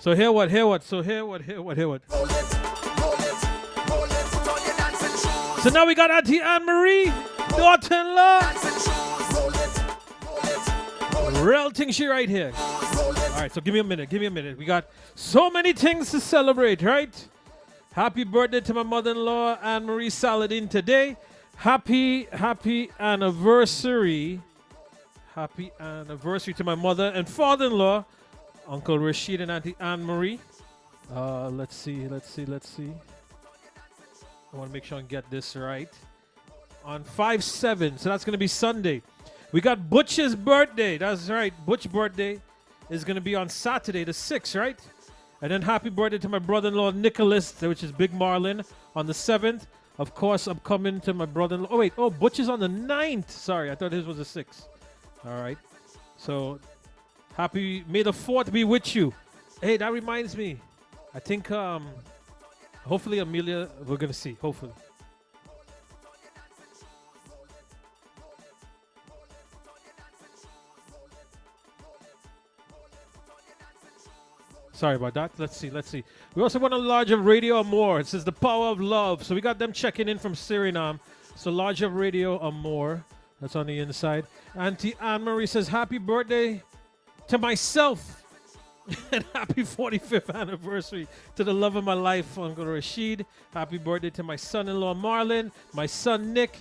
So hear what? So hear what? So now we got Auntie Anne-Marie, daughter-in-law. Real thing she right here. All right, so give me a minute. We got so many things to celebrate, right? Happy birthday to my mother-in-law, Anne-Marie Saladin, today. Happy anniversary. Happy anniversary to my mother and father-in-law, Uncle Rashid and Auntie Anne-Marie. Let's see. I want to make sure I get this right. On 5/7, so that's going to be Sunday. We got Butch's birthday. That's right. Butch's birthday is going to be on Saturday, the 6th, right? And then happy birthday to my brother-in-law, Nicholas, which is Big Marlin, on the 7th. Of course, I'm coming to my brother-in-law. Butch is on the 9th. Sorry, I thought his was the 6th. All right. So, may the 4th be with you. Hey, that reminds me. I think, hopefully Amelia, we're going to see. Hopefully. Sorry about that. Let's see. We also want a large of Radio Amor. It says the power of love. So we got them checking in from Suriname. So large of Radio Amor. That's on the inside. Auntie Anne-Marie says happy birthday to myself. And happy 45th anniversary to the love of my life, Uncle Rashid. Happy birthday to my son-in-law, Marlon, my son, Nick,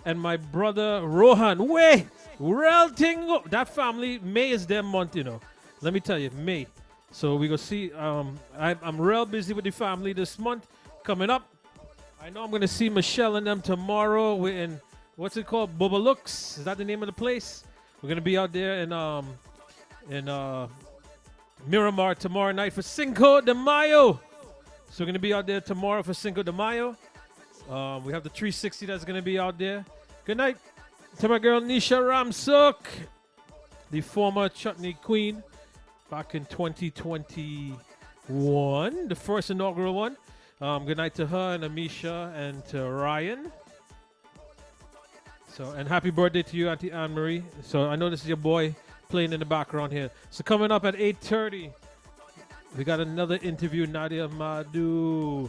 and my brother, Rohan. Way! Real thing. That family, May is their month, you know. Let me tell you, May. So we go see. I'm real busy with the family this month coming up. I know I'm gonna see Michelle and them tomorrow. We're in what's it called? Bubba Looks. Is that the name of the place? We're gonna be out there in Miramar tomorrow night for Cinco de Mayo. So we're gonna be out there tomorrow for Cinco de Mayo. We have the 360 that's gonna be out there. Good night to my girl Nisha Ramsuk, the former chutney queen. Back in 2021, the first inaugural one. Good night to her and Amisha and to Ryan. So, and happy birthday to you, Auntie Anne-Marie. So I know this is your boy playing in the background here. So coming up at 8:30, we got another interview, Nadia Madhu.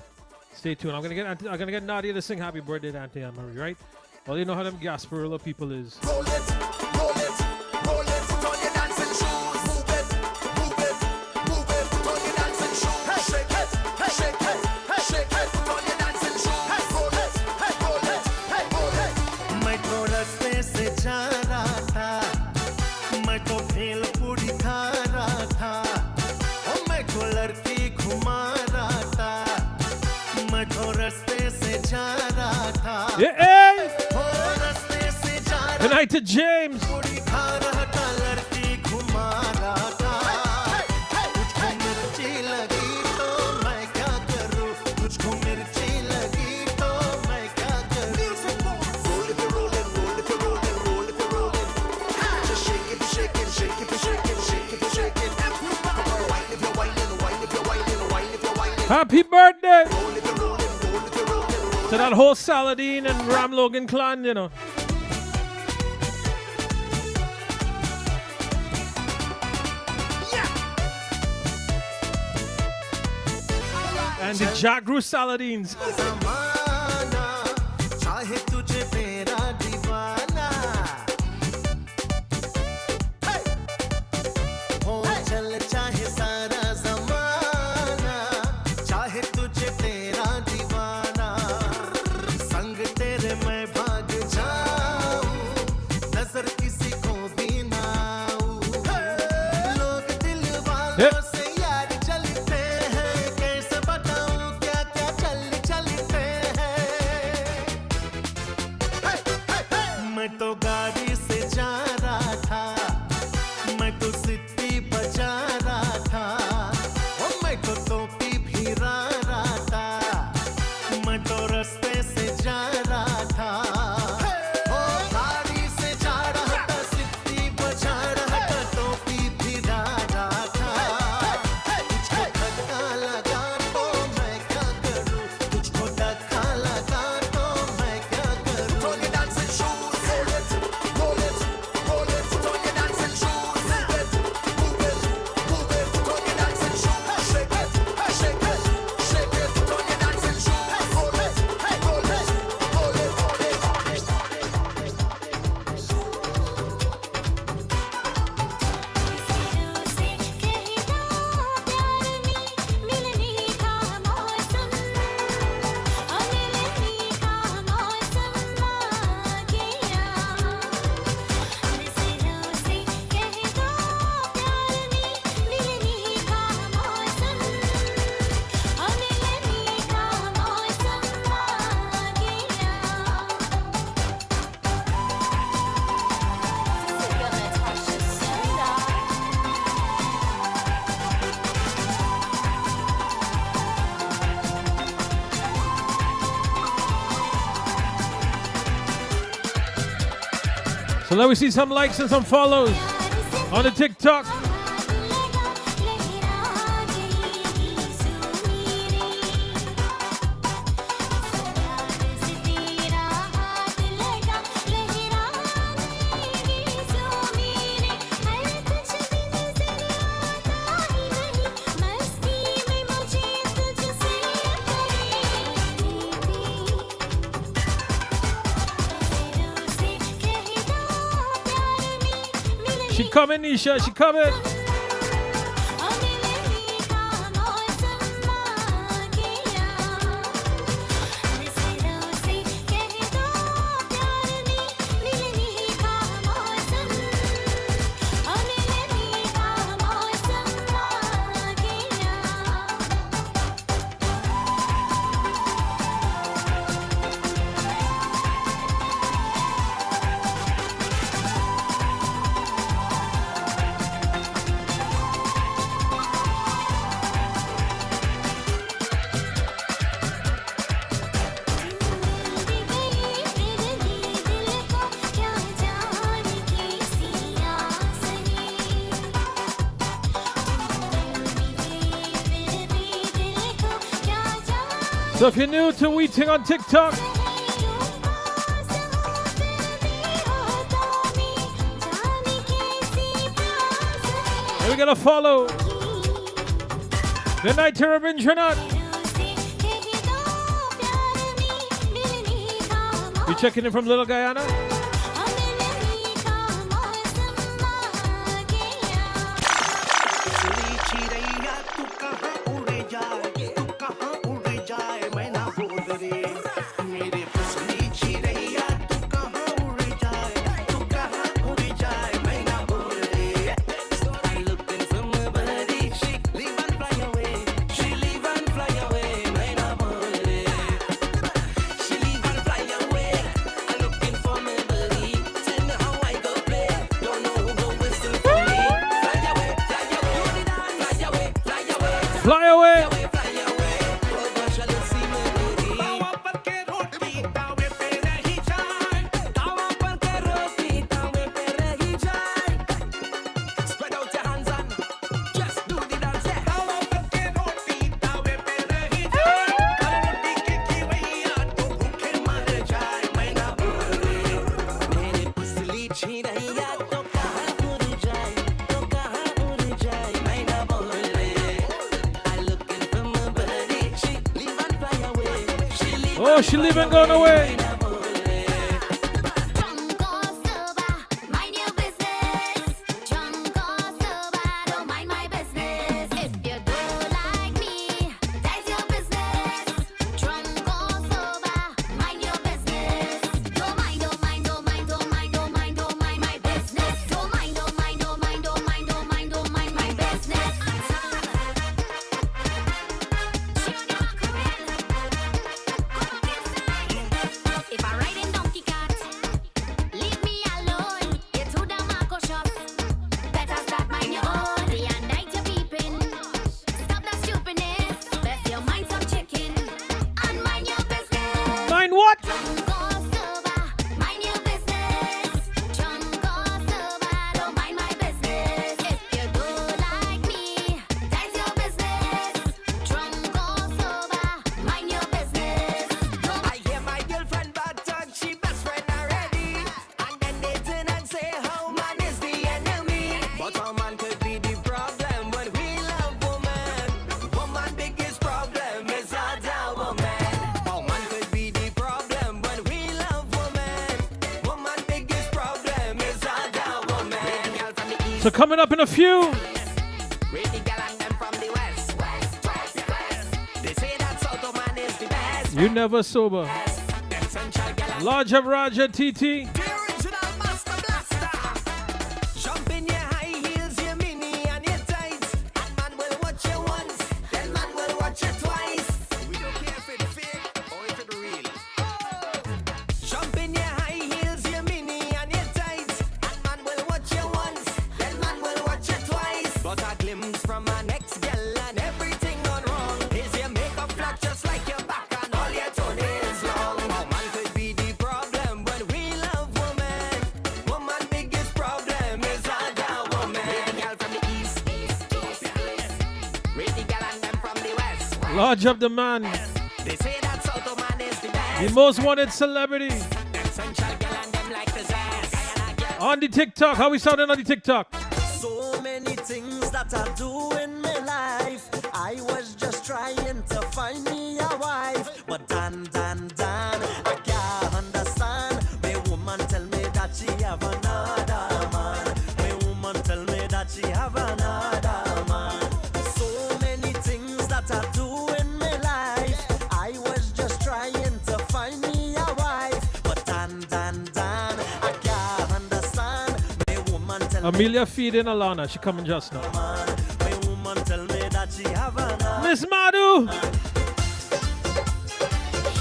Stay tuned. I'm gonna get Nadia to sing happy birthday to Auntie Anne-Marie, right? Well, you know how them Gasparilla people is. Yeah. Good night to James. Happy birthday to that whole Saladin and Ram Logan clan, you know. And the Jagru Saladins. So let me see some likes and some follows on the TikTok. She coming, Nisha, she coming. So if you're new to We Ting on TikTok, and we gotta follow the night to Rabindranath. You checking in from Little Guyana? Fly away! Oh, she leaving, going away. So coming up in a few, you never sober. Large of Raja TT. Just like your back and all your toenails long. Oh, man could be the problem when we love Large up the man. They say that South man is the best. The most wanted celebrity. On the TikTok. How we sounding on the TikTok? So many things that I do in my life. I was just trying to find me a wife. But Dan, I can't understand. My woman tell me that she have another man. My woman tell me that she have another man. So many things that I do in my life. I was just trying to find me a wife. But Dan, I can't understand. My woman tell me Amelia feeding Alana. She coming just now. my woman tell me that she have another. Miss Madu.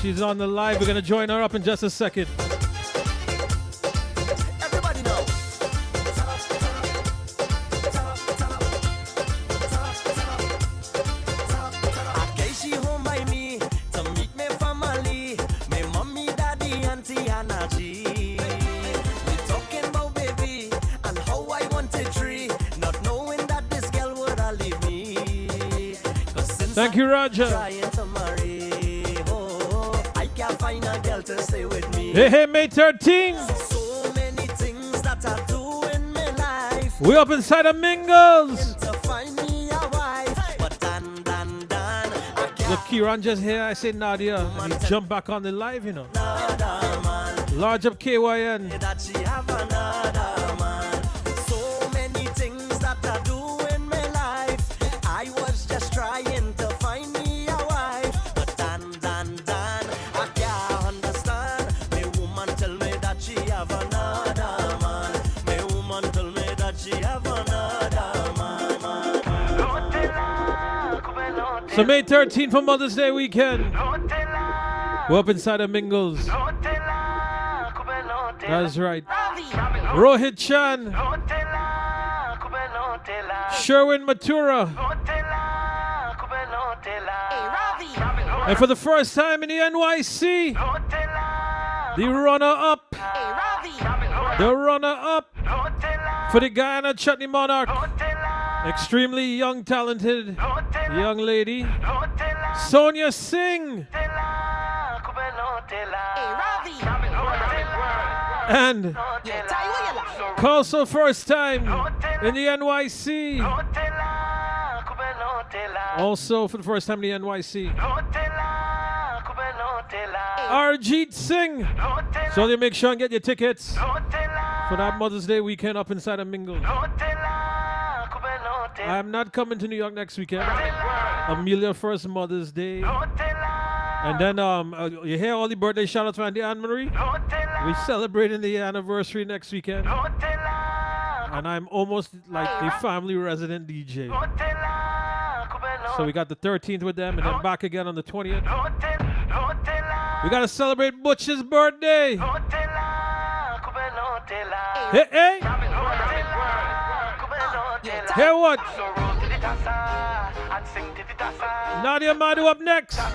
She's on the live. We're gonna join her up in just a second. Everybody know. Okay, she home by me to meet my family. My mommy, daddy, auntie, and G. We talking about baby and how I want a tree. Not knowing that this girl would leave me. 'Cause since Thank you, Roger. trying to marry, I can't find a girl to stay with me. Hey, May 13. So many things that I do in my life. We up inside of Mingles. To find me a wife, but Dan, Look, Kieran just here. I say Nadia. And he jump back on the live, you know. Large up KYN. that she have another man. So many things that I do in my life. I was just trying to find me a wife, but Dan, I can't understand. My woman tell me that she have another man. My woman tell me that she have another man. So May 13th for Mother's Day weekend. We're up inside of Mingles. That's right. Rohit Chan. Sherwin Matura. And for the first time in the NYC, the runner-up. The runner-up for the Guyana Chutney Monarch. Extremely young, talented young lady. Sonia Singh. And also first time in the NYC. Also for the first time in the NYC. Arjit Singh. So you make sure and get your tickets for that Mother's Day weekend up inside of Mingle. I'm not coming to New York next weekend. Amelia first Mother's Day. And then you hear all the birthday shout outs from Andy Anne Marie? We're celebrating the anniversary next weekend. And I'm almost like the family resident DJ. So we got the 13th with them and then back again on the 20th. We gotta celebrate Butch's birthday. Hey, hey. Hey, what? Nadia Madu up next. Hey,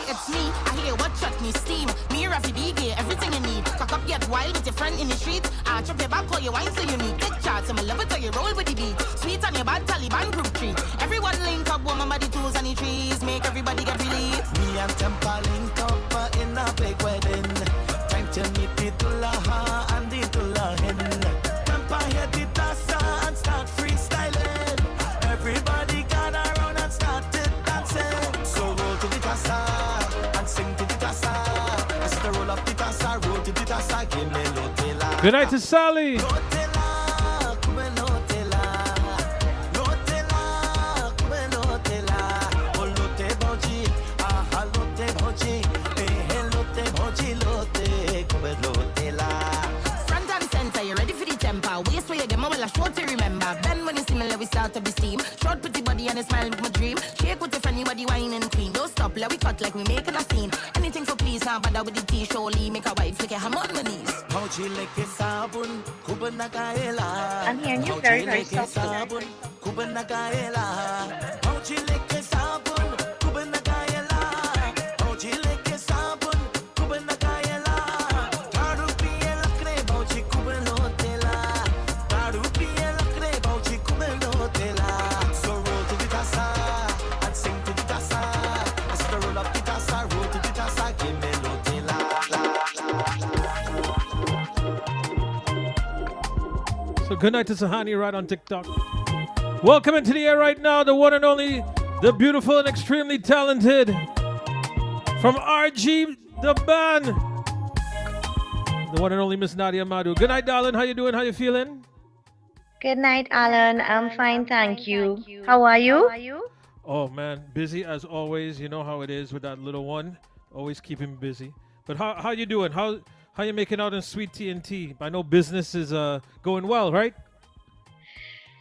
it's me. I hear what shot me steam. Me, Rafi DJ, everything you need. Cock up, get wild with your friend in the street. I chop your back, call your wine so you need. Take charts, I'm a love it, you roll with the beat. Sweet on your bad Taliban group treat. Everyone link up, woman by the tools and the trees. Make everybody get relief. Me and Tempa link up in a big wedding. Time to meet the Tulaha and the Tulahin. Tempa hit the tassa and start freestyling. Everybody gather around and started dancing. So roll to the tassa and sing to the tassa. As the roll up the tassa, roll to the tassa, give me Lotela. Good night to Sally. Front and center, you ready for the temper? Waist where you get my well, I sure to remember. Then when you see me, let we start to be steam. Short pretty body and a smile with my dream. Shake with your friendly body, wine and queen. Don't stop, let we cut like we making a scene. Anything for please, now bother with the tea, surely make a wife like a ham on my knees. I'm hearing you very, very softly. Good night to Sahani right on TikTok. Welcome into the air right now, the one and only, the beautiful and extremely talented, from RG, the band, the one and only Miss Nadia Madu. Good night, darling. How you doing? How you feeling? Good night, Alan. I'm fine, thank you. How are you? Oh man, busy as always. You know how it is with that little one. Always keep him busy. But how you doing? How you making out in Sweet T&T? I know business is going well, right?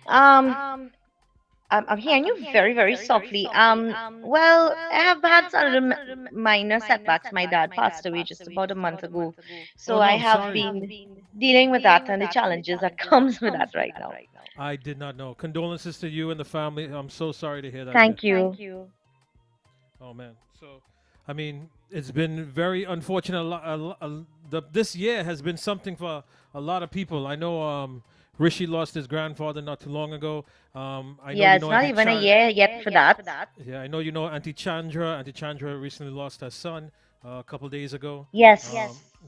Um, I'm hearing you very, very softly. Well, I have had some minor setbacks. My dad passed away just about a month ago, Oh so no, I I'm have sorry. been dealing with that and the challenges that comes with that right now. I did not know. Condolences to you and the family. I'm so sorry to hear that. Thank you. Oh man. So, I mean, it's been very unfortunate. This year has been something for a lot of people. I know Rishi lost his grandfather not too long ago. I know Yeah, you it's know not even a year yet for that. Yeah, I know you know Auntie Chandra. Auntie Chandra recently lost her son a couple days ago. Yes.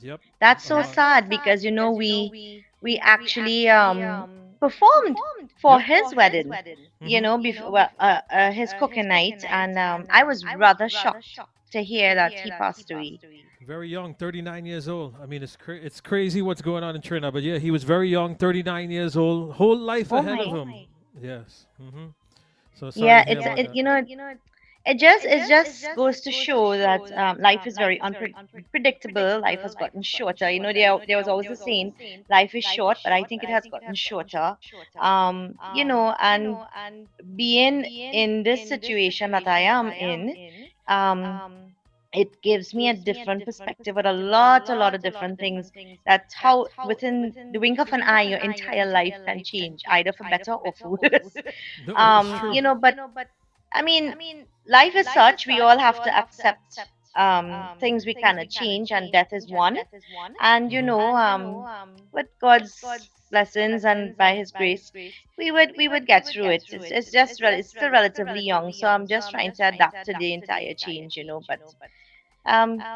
Yep. That's a so lot. sad because we actually performed for his wedding. Before his cooking night, and I was rather shocked to hear that he passed away. Very young, 39 years old. I mean, it's crazy what's going on in Trinidad. But yeah, he was very young, 39 years old, whole life Oh ahead my. of him. Yes. So sorry Yeah, to hear about that. it just goes to show that life is very unpredictable. Life has gotten shorter. There was always a saying, life is short, but I think it has gotten shorter. And being in this situation that I am in, um, it gives me a different perspective with a lot of different things. That's how within the wink of an eye, your entire life can change, either for better or for worse. No, it's true. But I mean, life is such, we all have to accept things we cannot change, and death is one. And with God's blessings and by His grace, we would get through it. It's still relatively young, so I'm just trying to adapt to the entire change. But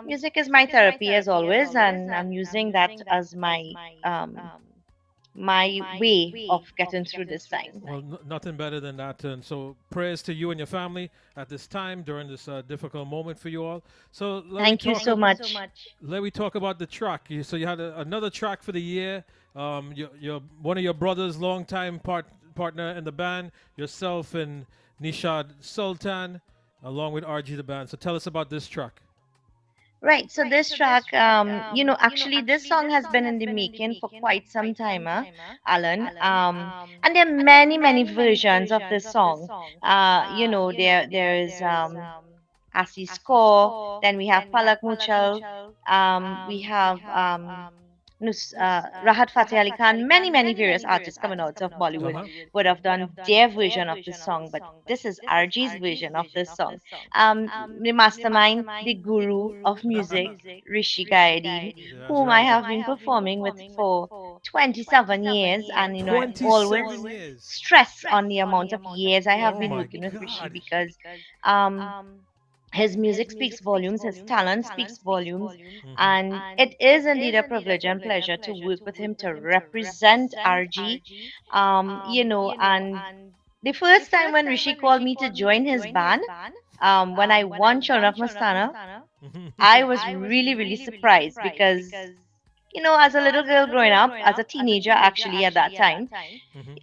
music is my therapy as always, and I'm using that as um, my way of getting through this time. Well, nothing better than that. And so prayers to you and your family at this time during this difficult moment for you all. So Thank you so much. let me talk about the track. So you had another track for the year. Your one of your brothers, longtime partner in the band, yourself and Nishad Sultan, along with RG the band. So tell us about this track. Right, so this track, actually, this song has been in the making for quite some time, Alan. And there are many, many versions of this song. There's Asi Score, then we have Palak Muchal, we have Rahat Fateh Ali Khan, many, many various artists coming out of Bollywood would have done their version of this song, but this is RG's version of this song. The mastermind, the guru of music, Rishi Gayadeen, whom I have been performing with for 27 years, and I always 27 years. stress on the amount of years I have Oh been my working with Rishi, God. because um, his music speaks volumes, his talent speaks volumes, and it is indeed a privilege and pleasure to work with him, to represent RG. And the first time when Rishi called me to join his band, when I won Children of Mastana, I was really, really surprised because as a little girl growing up, as a teenager actually at that time,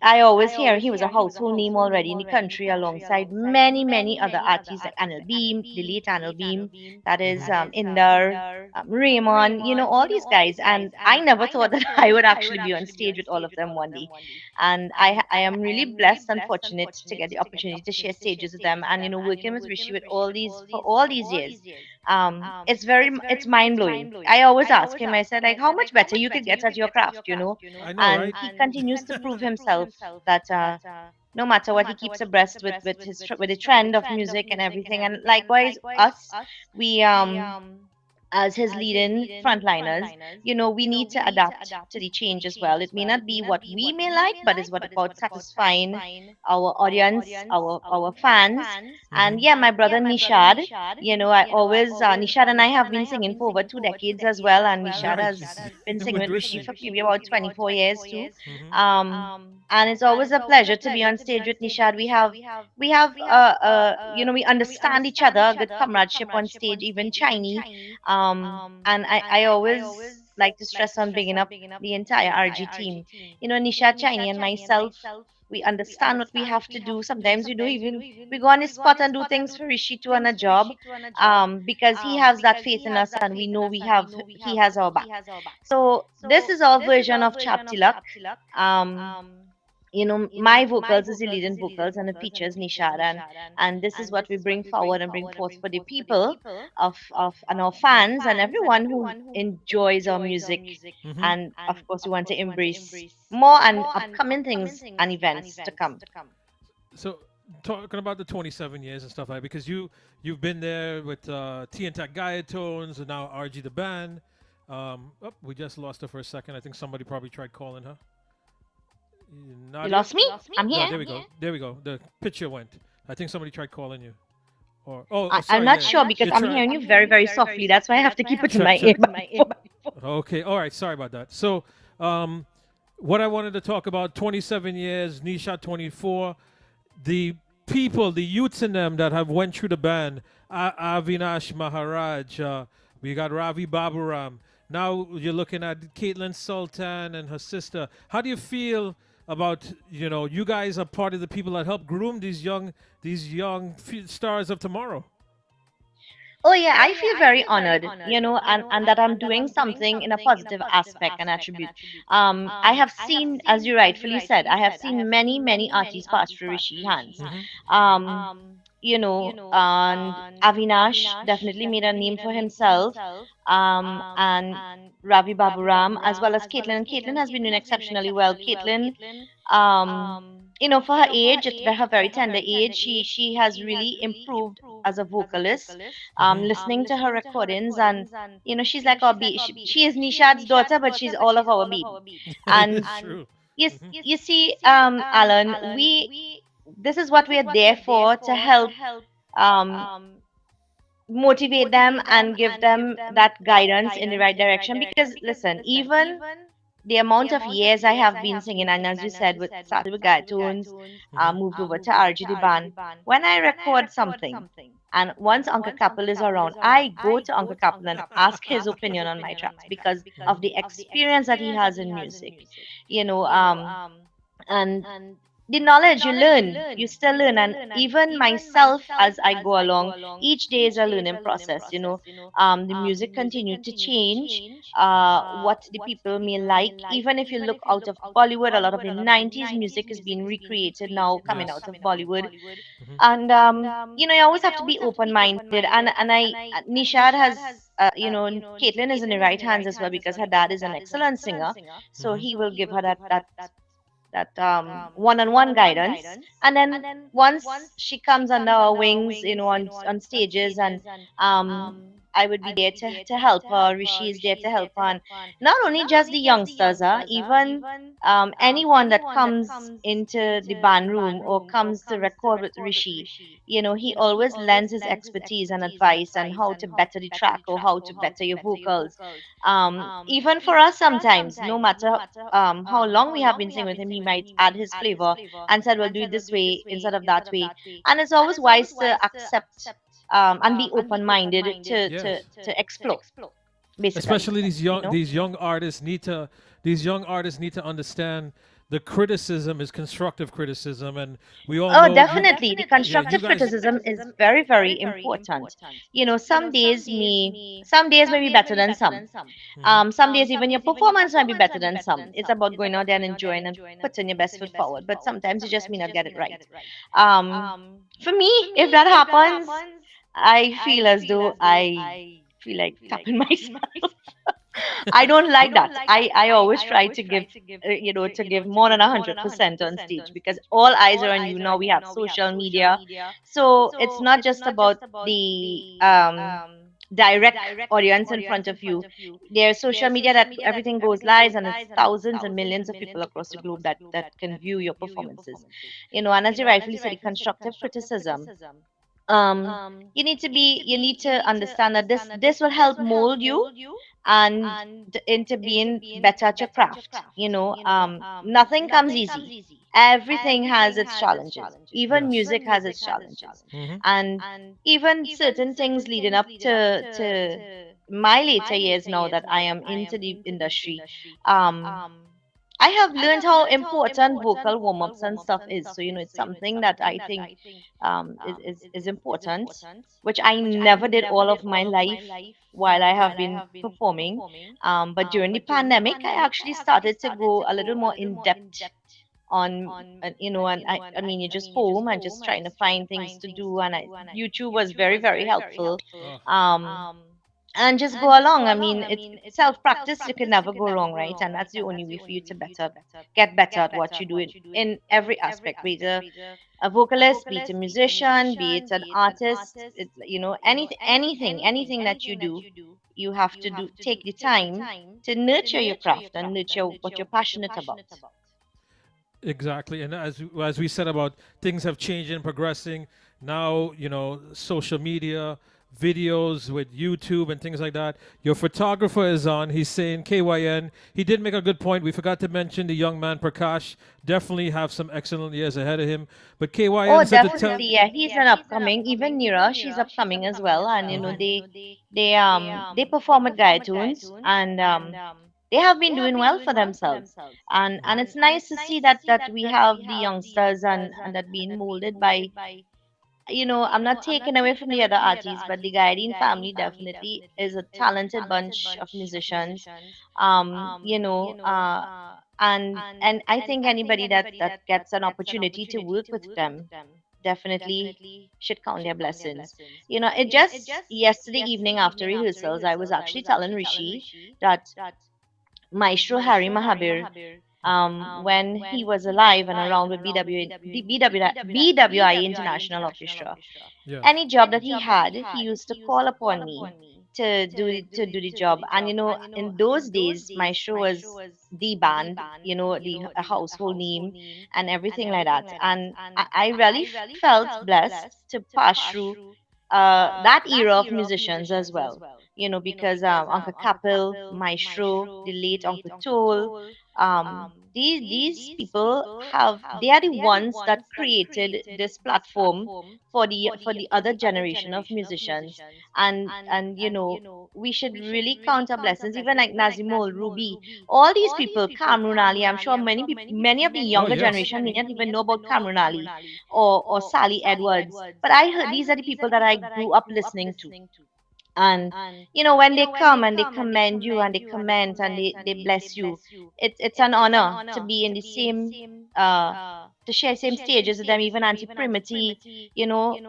I always hear he was a household name already in the country alongside many, many other artists like Anil Beam, the late Anil Beam, that is Indar, Raymond, all these guys. And I never thought that I would actually be on stage with all of them one day. And I am really blessed and fortunate to get the opportunity to share stages with them, and working with Rishi with all these years. It's mind blowing. I always ask him, I said, like, how much better you could get at your craft. I know, And right? he continues to prove himself that no matter what, he keeps abreast with the trend of music and everything. And likewise, us, we as his leading frontliners, we need to adapt to the change as well. It may not be what we may like, but it's what about satisfying our audience, our fans. And yeah, my brother Nishad, I always Nishad and I have been singing for over 2 decades as well, and Nishad has Nice. been singing With with Rishi Rishi. for maybe about 24 years too. And it's always a pleasure to be on stage with Nishad. We understand each other, good comradeship on stage, even Chinese. And I always like to stress on bringing up the entire RG team. Nisha, Chinese, and myself, we understand what we have to do. Sometimes we do even we go on the spot and do things for Rishi to on a job, because he has that faith in us, and we know he has our back. So this is our version of Chaptilak. Um, my vocals is the leading vocals, and it features Nishad, and this is what we bring forward and bring forth for the people of and our fans and everyone who enjoys our music. Mhm. And of course, we want to embrace more and upcoming things and events to come. So talking about the 27 years and stuff like that, because you've been there with T and Tech Gaia Tones and now RG the band. We just lost her for a second. I think somebody probably tried calling her. You Nadia? lost me? I'm No, here. there we go. There we go. The picture went. I think somebody tried calling you. Or I'm sorry, not yeah. sure because You I'm tried- hearing you very, very softly. That's why I have to keep it in my Check, ear. check. Okay, all right. Sorry about that. So, what I wanted to talk about: 27 years, Nisha 24. The people, the youths in them that have went through the band. Avinash Maharaj. We got Ravi Baburam. Now you're looking at Caitlin Sultan and her sister. How do you feel about you guys are part of the people that help groom these young stars of tomorrow? Oh yeah, I feel very honored, and that I'm doing something in a positive aspect and attribute. I have seen, as you rightfully said, I have seen many, many artists pass through Rishi hands. Um, and Avinash definitely made a name for himself. And Ravi Baburam, as well as Caitlin. And Caitlin has been doing exceptionally well. Caitlin, for her age, at her very tender age, she has really improved as a vocalist. Listening to her recordings, and she's like our baby. She is Nishad's daughter, but she's all of our baby. And It's true. you see, Alan, this is what we are there for, to help um, motivate them and give them that guidance in the right direction. Because listen, even the amount of years I have been singing, and as you said, with started with Gatoons, moved over to RGD Band. When I record something, and once Uncle Kapil is around, I go to Uncle Kapil and ask his opinion on my tracks because of the experience that he has in music. You know, and the knowledge you still learn, and even myself as I go along, each day is a learning process. The music continue to change, what the people may like. Even if you look out of Bollywood, a lot of the 90s music is being recreated now, coming out of Bollywood. And you always have to be open minded, and I Nishad has Caitlin is in the right hands as well, because her dad is an excellent singer, so he will give her that one-on-one guidance. And then once she comes under our wings, on stages, and I would be there to help her. Rishi is there to help her, and not only just the youngsters, even anyone that comes into the band room or comes to record with Rishi, he always lends his expertise and advice on how to better the track or how to better your vocals. Even for us, sometimes, no matter how long we have been singing with him, he might add his flavor and said, "Well, do it this way instead of that way." And it's always wise to accept and be open-minded to explore, basically. Especially these young artists need to understand the criticism is constructive criticism, and we all Oh, know definitely. The you constructive guys. criticism is very, very important. Some days may be better than some. Some days even your performance might be better than some. It's about going out there and enjoying and putting your best foot forward. But sometimes you just may not get it right. For me, if that happens, I feel as though I feel like tapping myself. I don't like that. I always try to give, to give more than 100% on stage, because all eyes are on you. Now we have social media. So it's not just about the direct audience in front of you. There's social media that everything goes live, and it's thousands and millions of people across the globe that can view your performances. And as you rightfully said, the constructive criticism, you need to understand that this will help mold you and into being better at your craft. Nothing comes easy. Everything has its challenges. Even music has its challenges. And even certain things leading up to my later years, now that I am into the industry, um I have learned how important vocal warm ups and stuff is. So, it's something that I think is important, which I never did all of my life while I have been performing. But during the pandemic, I actually started to go a little more in depth on, and I mean, you're just home and just trying to find things to do. And YouTube was very, very helpful. Um, and just go along. I mean, it's self practice. You can never go wrong, right? And that's the only way for you to get better at what you do in every aspect, be it a vocalist, be it a musician, be it an artist. Anything that you do, you have to take the time to nurture your craft and nurture what you're passionate about. Exactly, and as we said about things have changed and progressing now, social media, videos with YouTube and things like that. Your photographer is on. He's saying KYN. He did make a good point. We forgot to mention the young man Prakash. Definitely have some excellent years ahead of him. But KYN Oh, said to tell. definitely, yeah. He's an upcoming. Even Nira, she's upcoming as well. And they perform at Gaia Tunes, and they have been doing well for themselves. And it's nice to see that we have the youngsters and that being molded by, I'm not taking away from the other artists, but the Guiding family definitely is a talented bunch of musicians. And I think anybody that gets an opportunity to work with them definitely should count their blessings. It just yesterday evening after rehearsals, I was actually telling Rishi that Maestro Harry Mahabir, when he was alive and around with BWI International Orchestra, Yeah. any job that he had, he used to call upon me to do the job. And in those days, Maestro was the band, the a household name and everything like that. And I really felt blessed to pass through that era of musicians as well. Because Uncle Capel, Maestro, the late Uncle Toll, these people they are the ones that created this platform for the other generation of musicians. And we should really count our blessings, even like Nazimol, Ruby, all these people, Kamrun Ali. I'm sure many of the Oh younger yes. generation may not even know about Kamrun Ali or Sally Edwards. But I heard these are the people that I grew up listening to. And when they come and they commend you and they comment and they bless you, it's an honor to be in the same to share same stages with them. Even Auntie Primity,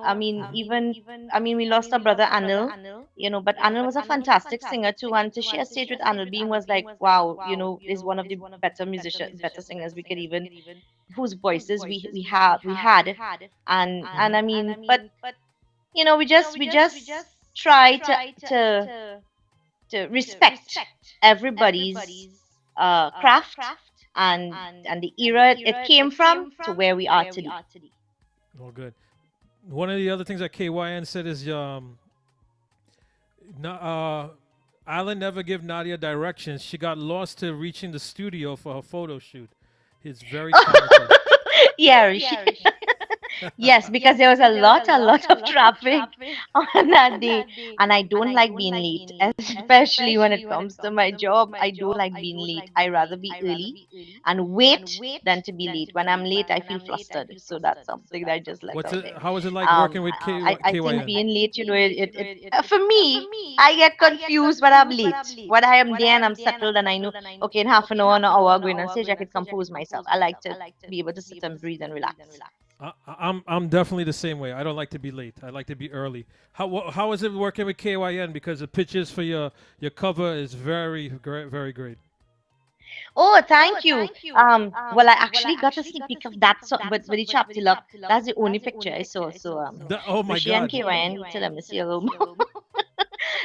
I mean, we lost our brother Anil, but Anil was a fantastic singer too. And to share stage with Anil Bean was like, wow, is one of the better singers we could even, whose voices we had. And I mean, but we just try to respect everybody's craft and the era it came from to where we are today. All good. One of the other things that KYN said is Alan never give Nadia directions. She got lost to reaching the studio for her photo shoot. He's very talented. Yeah, yes, because there was a lot of traffic on that day, and I don't like being late, especially when it comes to my job. I don't like being late. I rather be early and wait than to be late. When I'm late, I feel flustered. So that's something that I just let What's out it? there. How is it like working with I think KYN? being late, for me, I get confused when I'm late. When I am there and I'm settled and I know, okay, in half an hour going on stage, I can compose myself. I like to be able to sit and breathe and relax. I'm definitely the same way. I don't like to be late. I like to be early. How is it working with KYN? Because the pictures for your cover is very great, very great. Oh, thank you. Well, I actually got a sneak peek of that, so, but with the chapter luck, that's the only picture I saw. So, Oh my Rishi and God. KYN, so let me see a little more.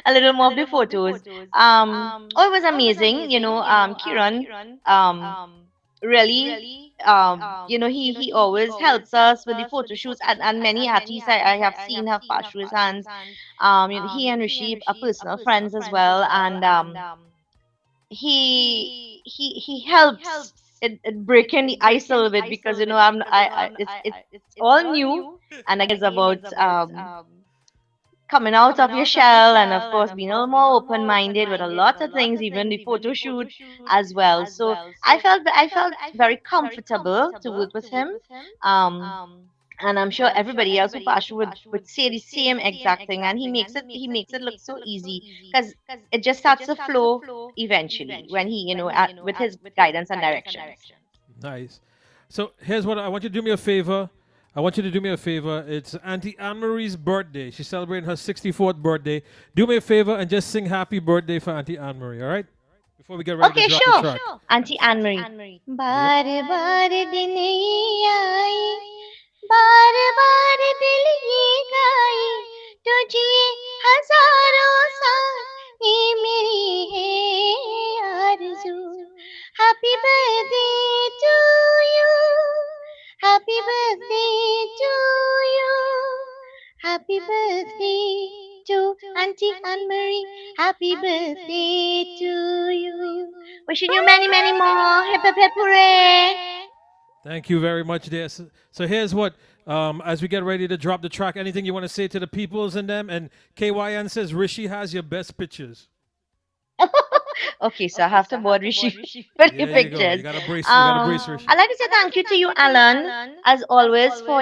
a little more of the photos. Oh, it was amazing. Kiran, um, really, he always helps us with the photo shoots, and many artists I have seen have passed through his hands. He and Rishi are personal friends as well, and he helps in breaking the ice a little bit because it's all new, and I guess about coming out of your shell, and of course being a little more open minded with a lot of things, even the photo shoot as well. So I felt very comfortable to work with him. um and I'm sure everybody else who passed through would say the same exact thing, and he makes it look so easy because it just starts to flow eventually when he with his guidance and directions. Nice. So here's what I want you to do me a favor. I want you to do me a favor. It's Auntie Anne Marie's birthday. She's celebrating her 64th birthday. Do me a favor and just sing happy birthday for Auntie Anne Marie, all right? Before we get ready Okay, to drop sure. the track. Auntie Anne Marie. बार बार दिन ये आए, बार बार दिल ये गाए, तुझे हजारों साल ये मेरी है आरज़ू. Happy birthday to you, happy birthday to you, happy birthday to Auntie Anne Marie, happy birthday to you. Wishing you many, many more. Hip hip hip hooray! Thank you very much, dear. So here's what, as we get ready to drop the track, anything you want to say to the peoples and them? And KYN says Rishi has your best pictures. Okay, so I have to board Rishi for the pictures. You gotta brace. You gotta brace, Rishi. I'd like to say thank you to you, Alan, as always, for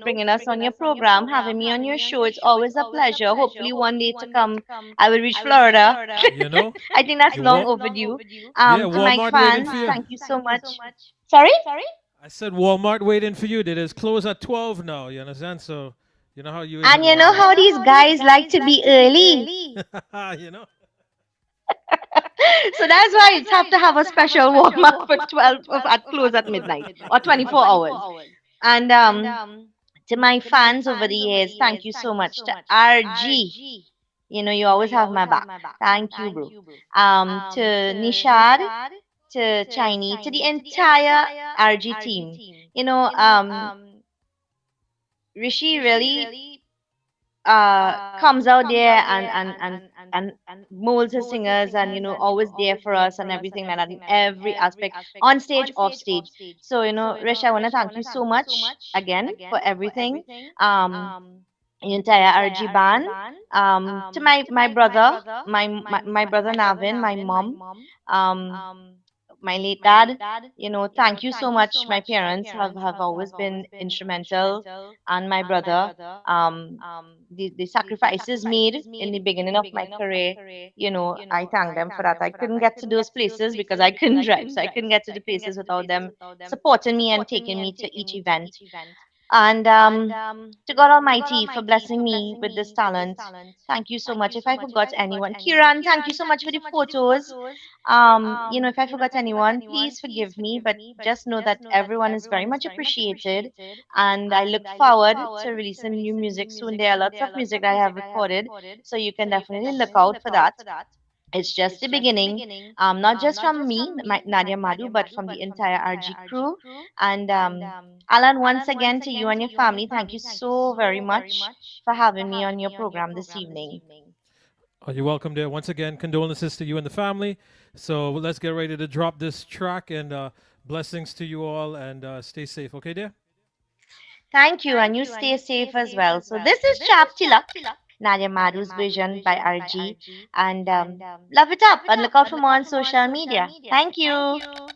bringing us on your program, having me on your show. It's always a pleasure. Hopefully, one day to come, I will reach Florida. I think that's long overdue. To my Walmart waiting fans, for you. thank you so much. Sorry? I said Walmart waiting for you. It is closed at 12 now. You understand? So you know how you. And you know how these guys like to be early. You know. So that's why it's have to have a special warm up for 12 at close at midnight or 24 hours. And to my fans over the years, thank you so much. To RG, you always have my back. Thank you, bro. To Nishad, to Chinese, to the entire RG team. Rishi really comes out there and molds his singers, and always there for us and everything like that in every aspect, on stage, off stage. So Rish, I want to thank you so much again for everything. The entire RG band, to my brother, my brother Navin, my mom, my late dad. Thank you so much. My parents have always been instrumental, and my brother, the sacrifices made in the beginning of my career, I thank them for that. I couldn't get to those places because I couldn't drive, so I couldn't get to the places without them supporting me and taking me to each event. And to God Almighty for blessing me with this talent. Thank you so much. If I forgot anyone, Kiran, thank you so much for the photos. If I forgot anyone, please forgive me. But just know that everyone is very much appreciated, and I look forward to releasing new music soon. There are lots of music I have recorded, so you can definitely look out for that. It's just the beginning, not just from me, Nadia Madhu, but from the entire RG crew. And Alan, once again, to you and your family, thank you so very much for having me on your program this evening. Oh, you're welcome there. Once again, condolences to you and the family. So let's get ready to drop this track, and blessings to you all, and stay safe. Okay, dear? Thank you, and you stay safe as well. So this is Chap Tilak, Nadia Madhu's version by RG, and love it up and look out for more on social media. Thank you. Thank you.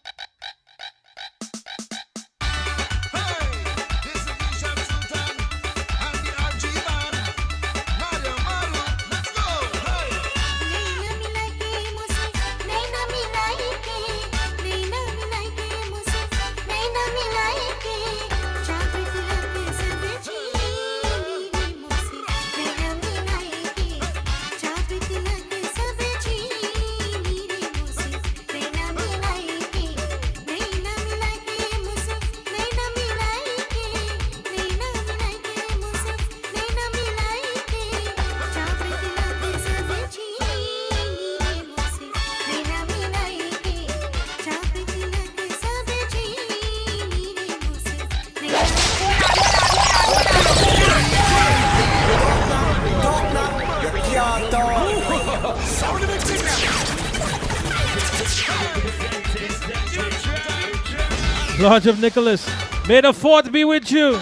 Lodge of Nicholas. May the 4th be with you.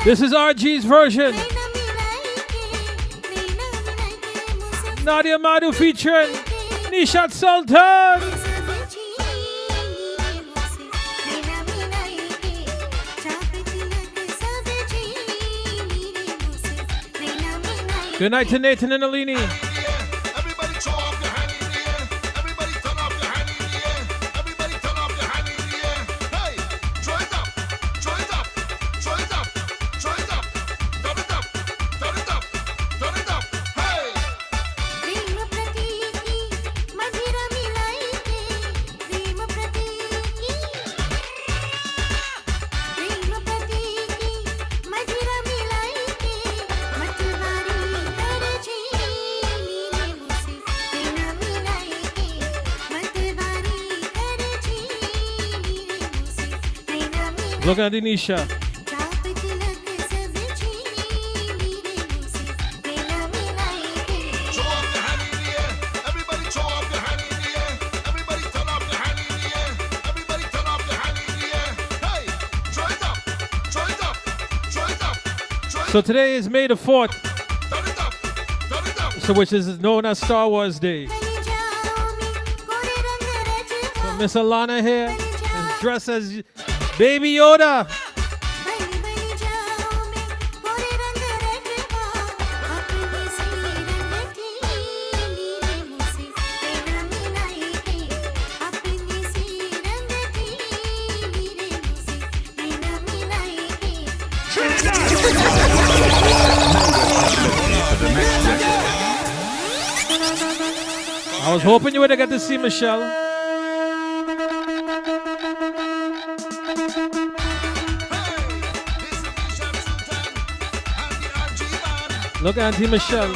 This is RG's version. Nadia Madu featuring Nishat Sultan. Good night to Nathan and Alini. Look at Denisha. So today is May the 4th, so which is known as Star Wars Day. So Miss Alana here is dressed as Baby Yoda. I was hoping you would have got to see Michelle. Look, Auntie Michelle.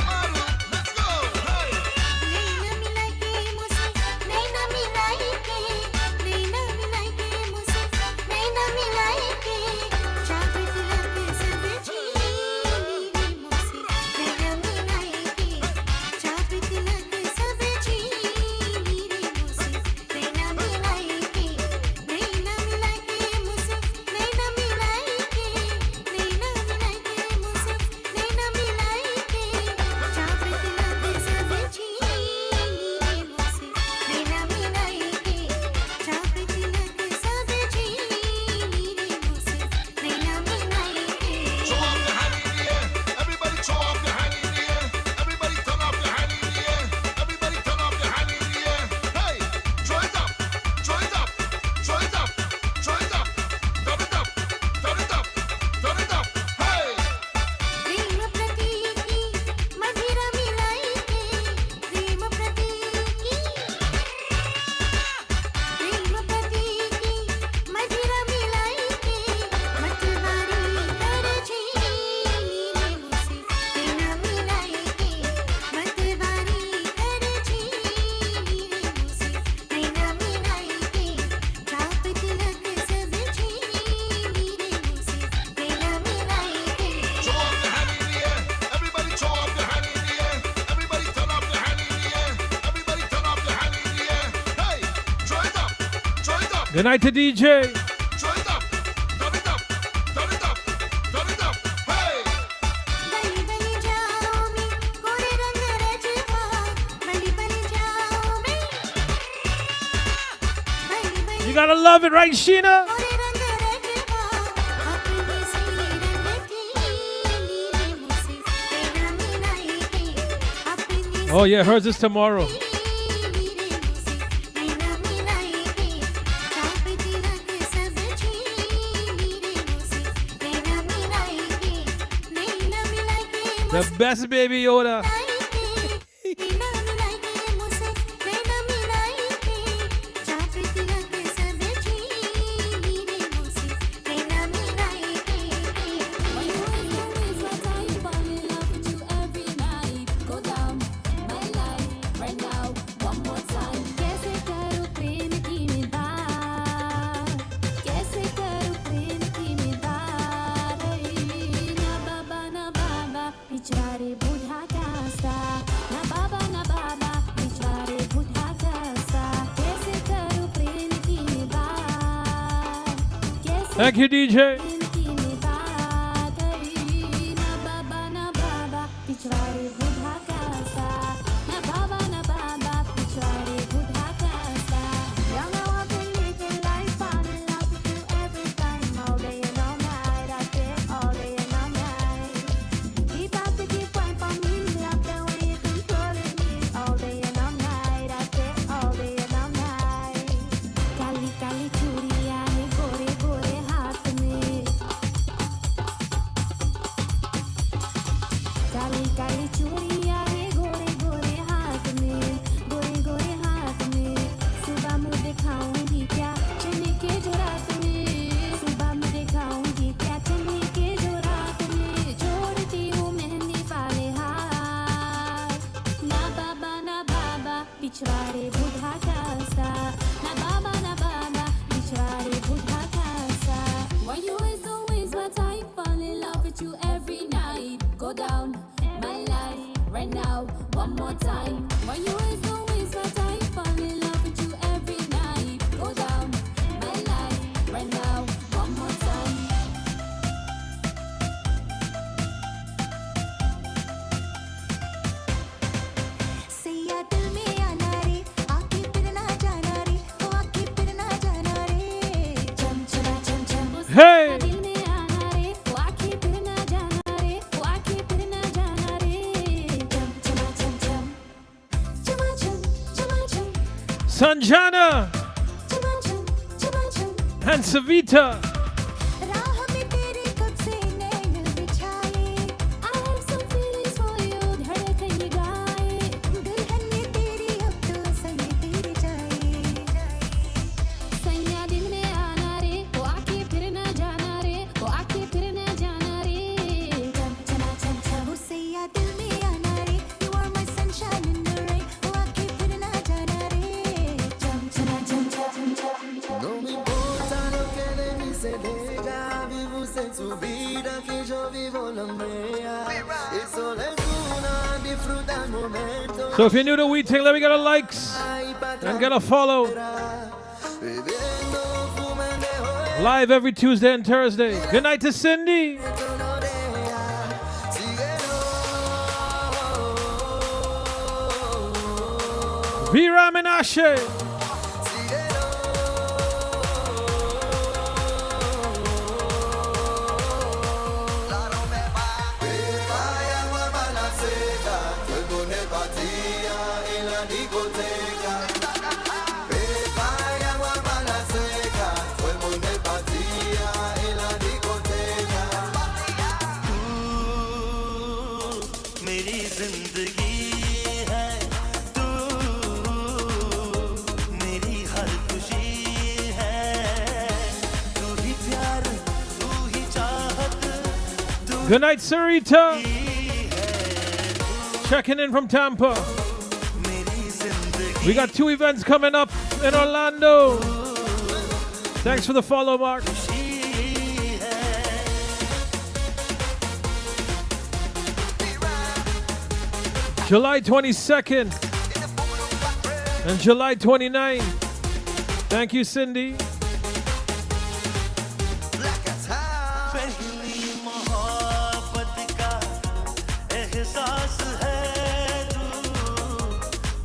Good night to DJ. You gotta love it, right, Sheena? Oh yeah, hers is tomorrow. The best Baby Yoda. Thank you, DJ. Why you always always my type? Fall in love with you every night. Go down my life right now, one more time. Why you always my type? Fall in love with you every night. Go down my life right now, one more time. सैया दिल में आना रे, आके फिर ना जाना रे, ओ आके फिर ना जाना रे। चम चमा चम चम। Hey! दिल में आना रे, ओ आके फिर ना जाना रे, ओ आके फिर ना जाना रे। चम चमा चम चम। चमा चम, चमा चम, Sanjana चमा चम, चमा चम। and Savita. राह में तेरे कब से नैन बिछाए, I have some feelings for you, धड़कन ये गाए। दुल्हन ये तेरी अब तो संग तेरे जाए। सैया दिल में आना रे, वो आके फिर ना जाना रे, वो आके फिर ना जाना रे। चम चमा चम चम। वो सैया दिल में आना रे, you are my sunshine in the rain, वो आके फिर ना जाना रे। चम चमा चम चम चम। Non mi importa lo que de mí se diga, vivo senza vida que yo vivo la mía. Y solo es una, disfruta el momento. So if you're new to We Ting, let me get a likes and get a follow. Live every Tuesday and Thursday. Good night to Cindy. Viram and Ashe. मेरी जिंदगी है तू, मेरी हर खुशी है, तू ही प्यार, तू ही चाहत, तू Good night, Sarita. Checking in from Tampa. We got 2 events coming up in Orlando. Thanks for the follow, Mark. July 22nd and July 29th. Thank you, Cindy. पहली मोहब्बत का एहसास है तू,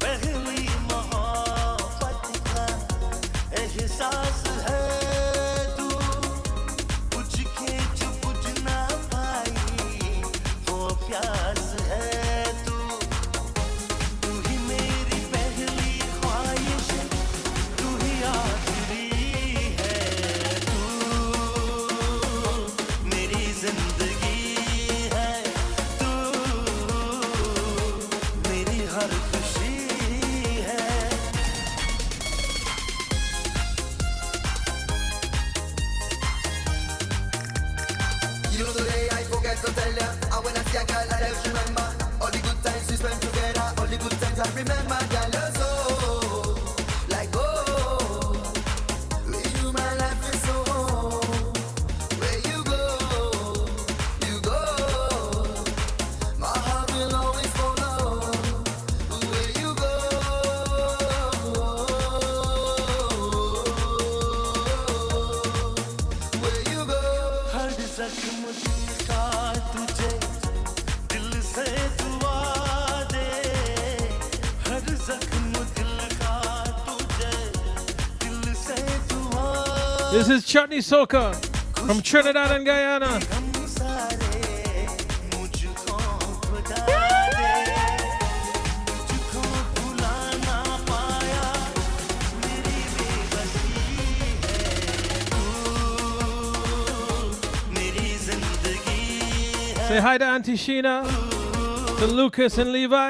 पहली मोहब्बत का एहसास है तू, कुछ के जो बुझ ना पाई वो प्यास है तू, तू ही मेरी पहली ख्वाहिश, तू ही आखिरी है, तू मेरी जिंदगी है, तू मेरी हर खुशी है। You know the day I forget to tell ya, and when I see a girl I just remember all the good times we spent together, all the good times I remember, girl, you're so like oh, with you my life is so where you go, my heart will always follow where you go, where you This is Chutney Soca from Trinidad and Guyana. Say hi to Auntie Sheena, to Lucas and Levi.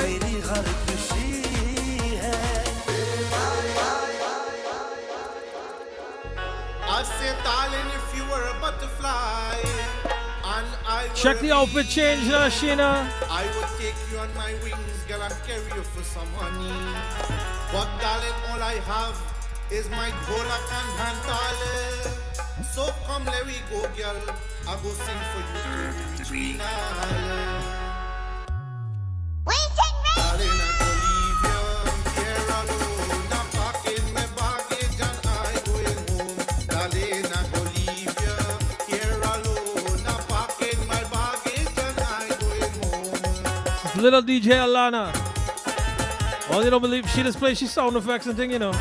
I said, darling, if you were a butterfly, and I Check the outfit change now, Sheena. I would take you on my wings, girl, and carry you for some honey. But darling, all I have is my gola and hand, darling. So come, let we go, girl. I go sing for you three darling. Darling, I go leave you here alone. I'm packing my baggage and I going home. Darling, I go leave you here alone. I'm packing my baggage and I going home. It's little DJ Alana. Well, you don't believe she just plays she sound effects and thing, you know.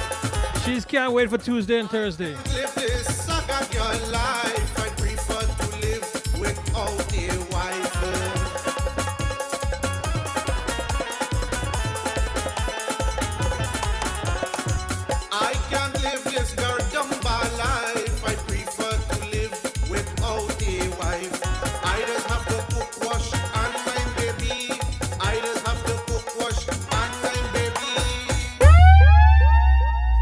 She can't wait for Tuesday and Thursday. Live this saga your life. I prefer to live without a wife. I can't live this Gardamba life. I prefer to live without a wife. I just have to cook, wash, and mind baby. I just have to cook, wash, and mind baby.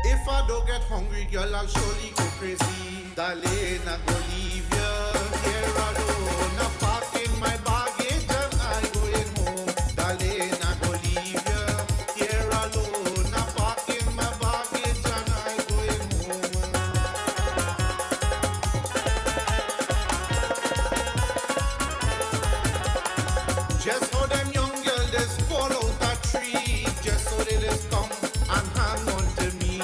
If I don't get hungry, girl, I'll surely go crazy. Darling, I go leave you here alone. I'm packing my baggage and I going home. Darling, I go leave you here alone. I'm packing my baggage and I going home. Just how them young girls just fall out a tree, just so they just come and hang on to me.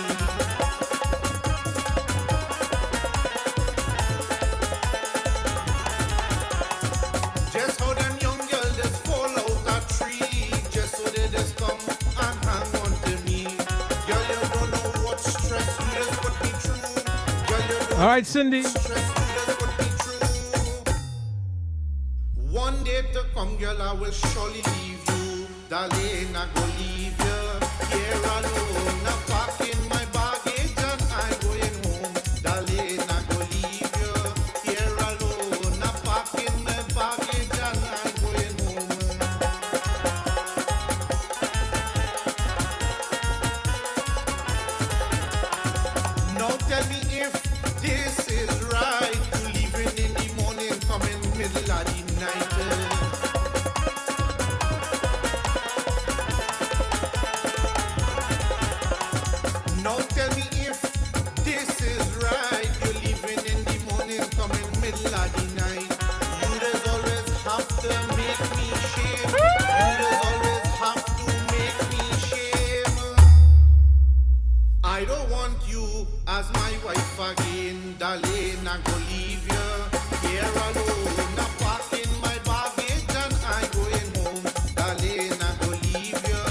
Just how them young girls just fall out a tree, just so they just come and hang on to me. Girl, you don't know what stress you just put me through. Girl, you don't All right, Cindy. One day to come, girl, I will surely leave you. Darling, I go leave you here alone. I'm packing my baggage and I going home. Darling, I go leave you here alone. I'm packing my baggage and I going home. Now tell me if this is right. You leaving in the morning, coming middle of the night. Now tell me if this is right. You're leaving in the morning, coming middle of the night. You just always have to make me shame. You just always have to make me shame. I don't want you as my wife again, darling. I go leave you here alone. I'm packing my baggage and I going home. Darling, I go leave you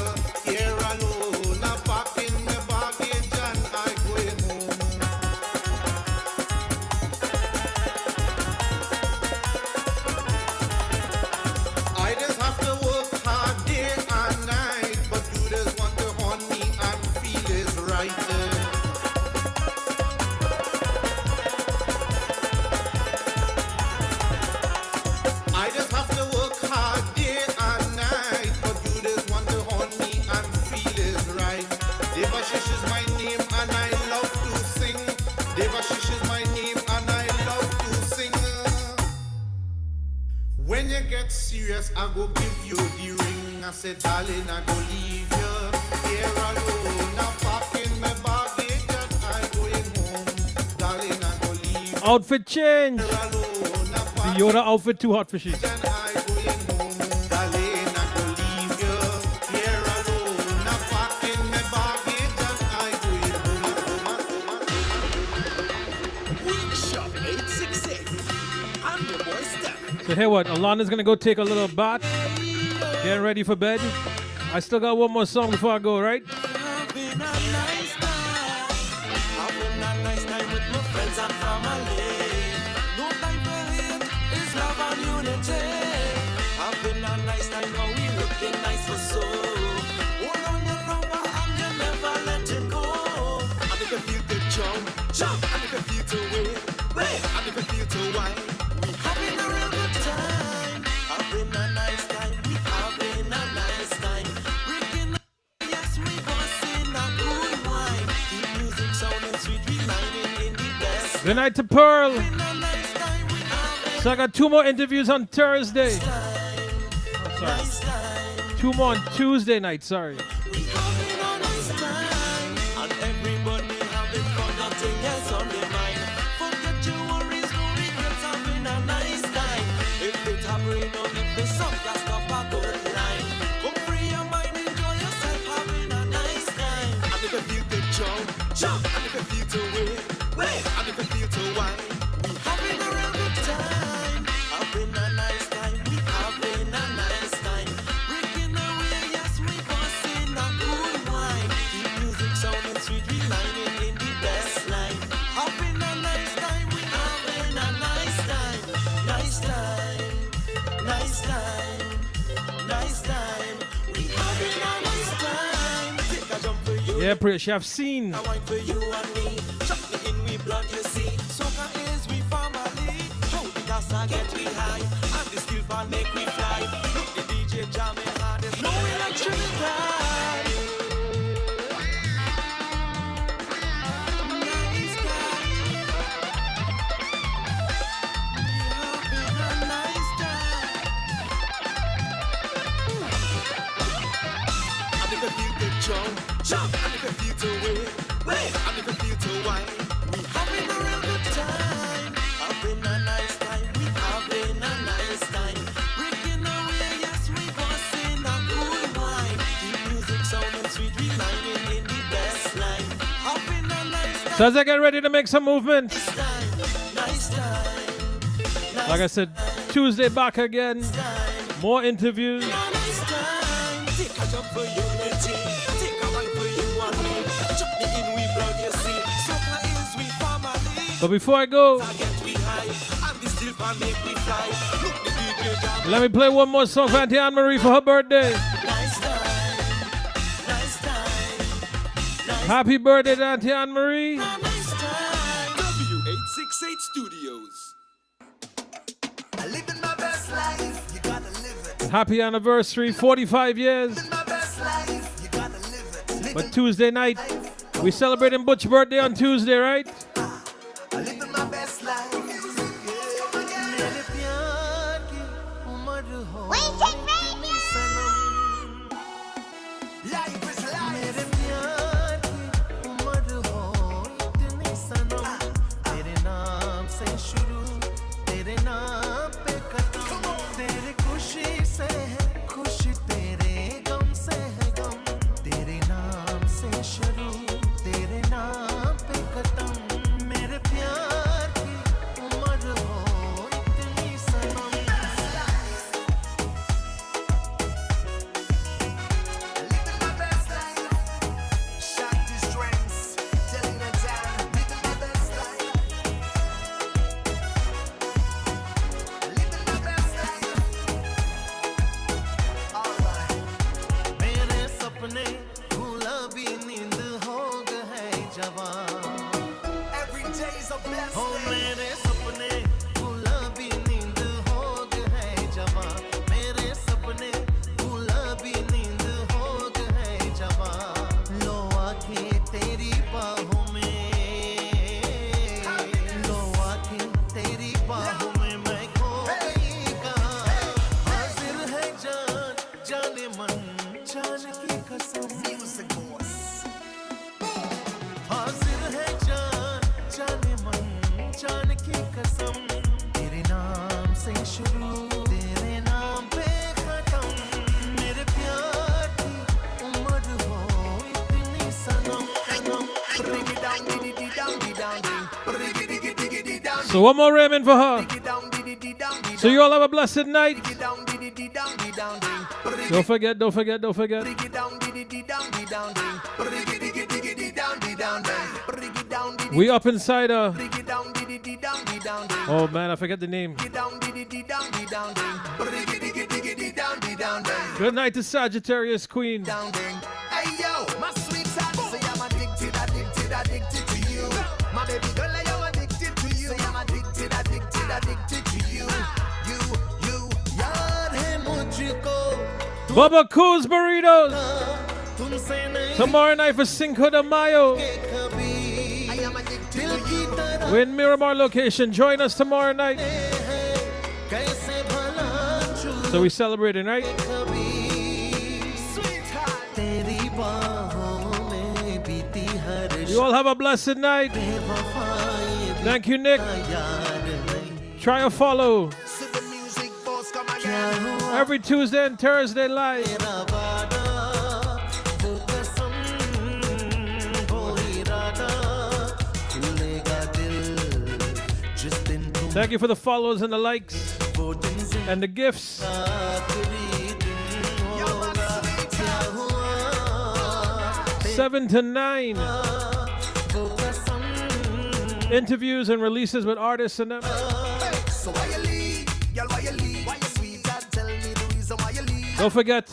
here alone. I'm packing my baggage and I going home. I just have to work hard day and night, but you just want to haunt me and feel is right. I just have to work hard day and night, but you just want to haunt me and feel is right. Devashish is my name and I love to sing. Devashish is my name and I love to sing. When you get serious, I go give you the ring. I said, darling, I go leave you here alone. I'm packing my baggage and I going home. Darling, I go leave you Outfit change. The Yoda outfit too hot for she. Darling, I go leave you here alone. I'm packing my baggage and I going home. Workshop 868. I'm your boy Steph. So hey, what? Alana's gonna go take a little bath, getting ready for bed. I still got one more song before I go, right? Having a nice time with my friends and family. Good night to Pearl. So I got 2 more interviews on Thursday. Oh, sorry. 2 more on Tuesday night, sorry. Jump, and if you feel to wait, and if you feel to wine, we having a real good time, having a nice time, we having a nice time, breaking away, yes, we busting a good wine, keep music sounding sweet, we lining in the best line, having a nice time, we having a nice time, nice time, nice time, nice time, we having a nice time, take a jump for you. Yeah, pretty sure I've seen. For you and me, chocolate in we blood, you see. Soca is we family. How the gas get we high, and the steel pan make we fly. Look the DJ jamming hard, there's no electricity. Nice guy, we having a nice time. And if you feel the jump, and if you feel to wait, and if you feel to wine, we having a real good time, having a nice time, we having a nice time, breaking away, yes, we busting a good wine, keep music sounding sweet, we lining in the best line, having a nice time. So as I get ready to make some movement, Nice time, like I said, Tuesday back again, more interviews. nice time, take a jump for unity, take a wine for you and me, chuck the in we blood, you see, soca is we family. But before I go, let me play one more song for Auntie Anne Marie for her birthday. Happy birthday to Auntie Anne Marie. W868 Studios. I live in my best life, you gotta live it. Happy anniversary, 45 years. My best life, you gotta live it. But Tuesday night, we celebrating Butch's birthday on Tuesday, right? I live in my best life. So one more Raymond for her. So you all have a blessed night. Don't forget, don't forget, don't forget. We up inside oh man, I forget the name. Good night to Sagittarius Queen. Hey yo, my sweetheart, say I'm addicted, addicted, addicted to you. My baby girl, I am addicted to you. Say I'm addicted, addicted, addicted to you. You, yaar hai mujhko. Bubba Cool's Burritos. Tomorrow night for Cinco de Mayo. I am addicted to you. We're in Miramar location. Join us tomorrow night. So we celebrating, right? You all have a blessed night. Thank you, Nick. Try a follow. Every Tuesday and Thursday live. Thank you for the follows and the likes and the gifts. 7 to 9. Interviews and releases with artists and them. Don't forget,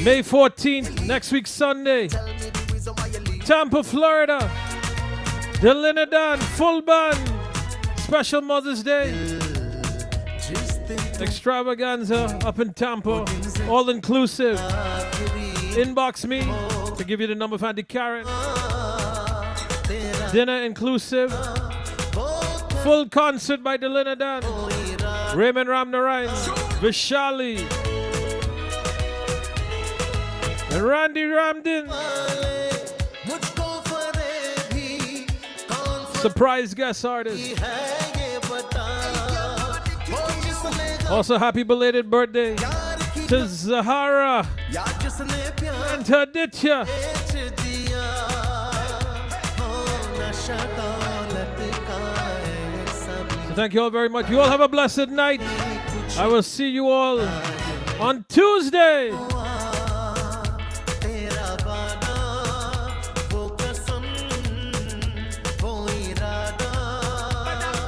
May 14th, next week Sunday, Tampa, Florida. Delinadan, full band, special Mother's Day. Extravaganza up in Tampa, all inclusive. Inbox me to give you the number for Andy Karen. Dinner inclusive. Full concert by Delinadan, Raymond Ramnarayan, Vishali, and Randy Ramdin. Surprise guest artist. Also, happy belated birthday to Zahara and to Aditya. So thank you all very much. You all have a blessed night. I will see you all on Tuesday.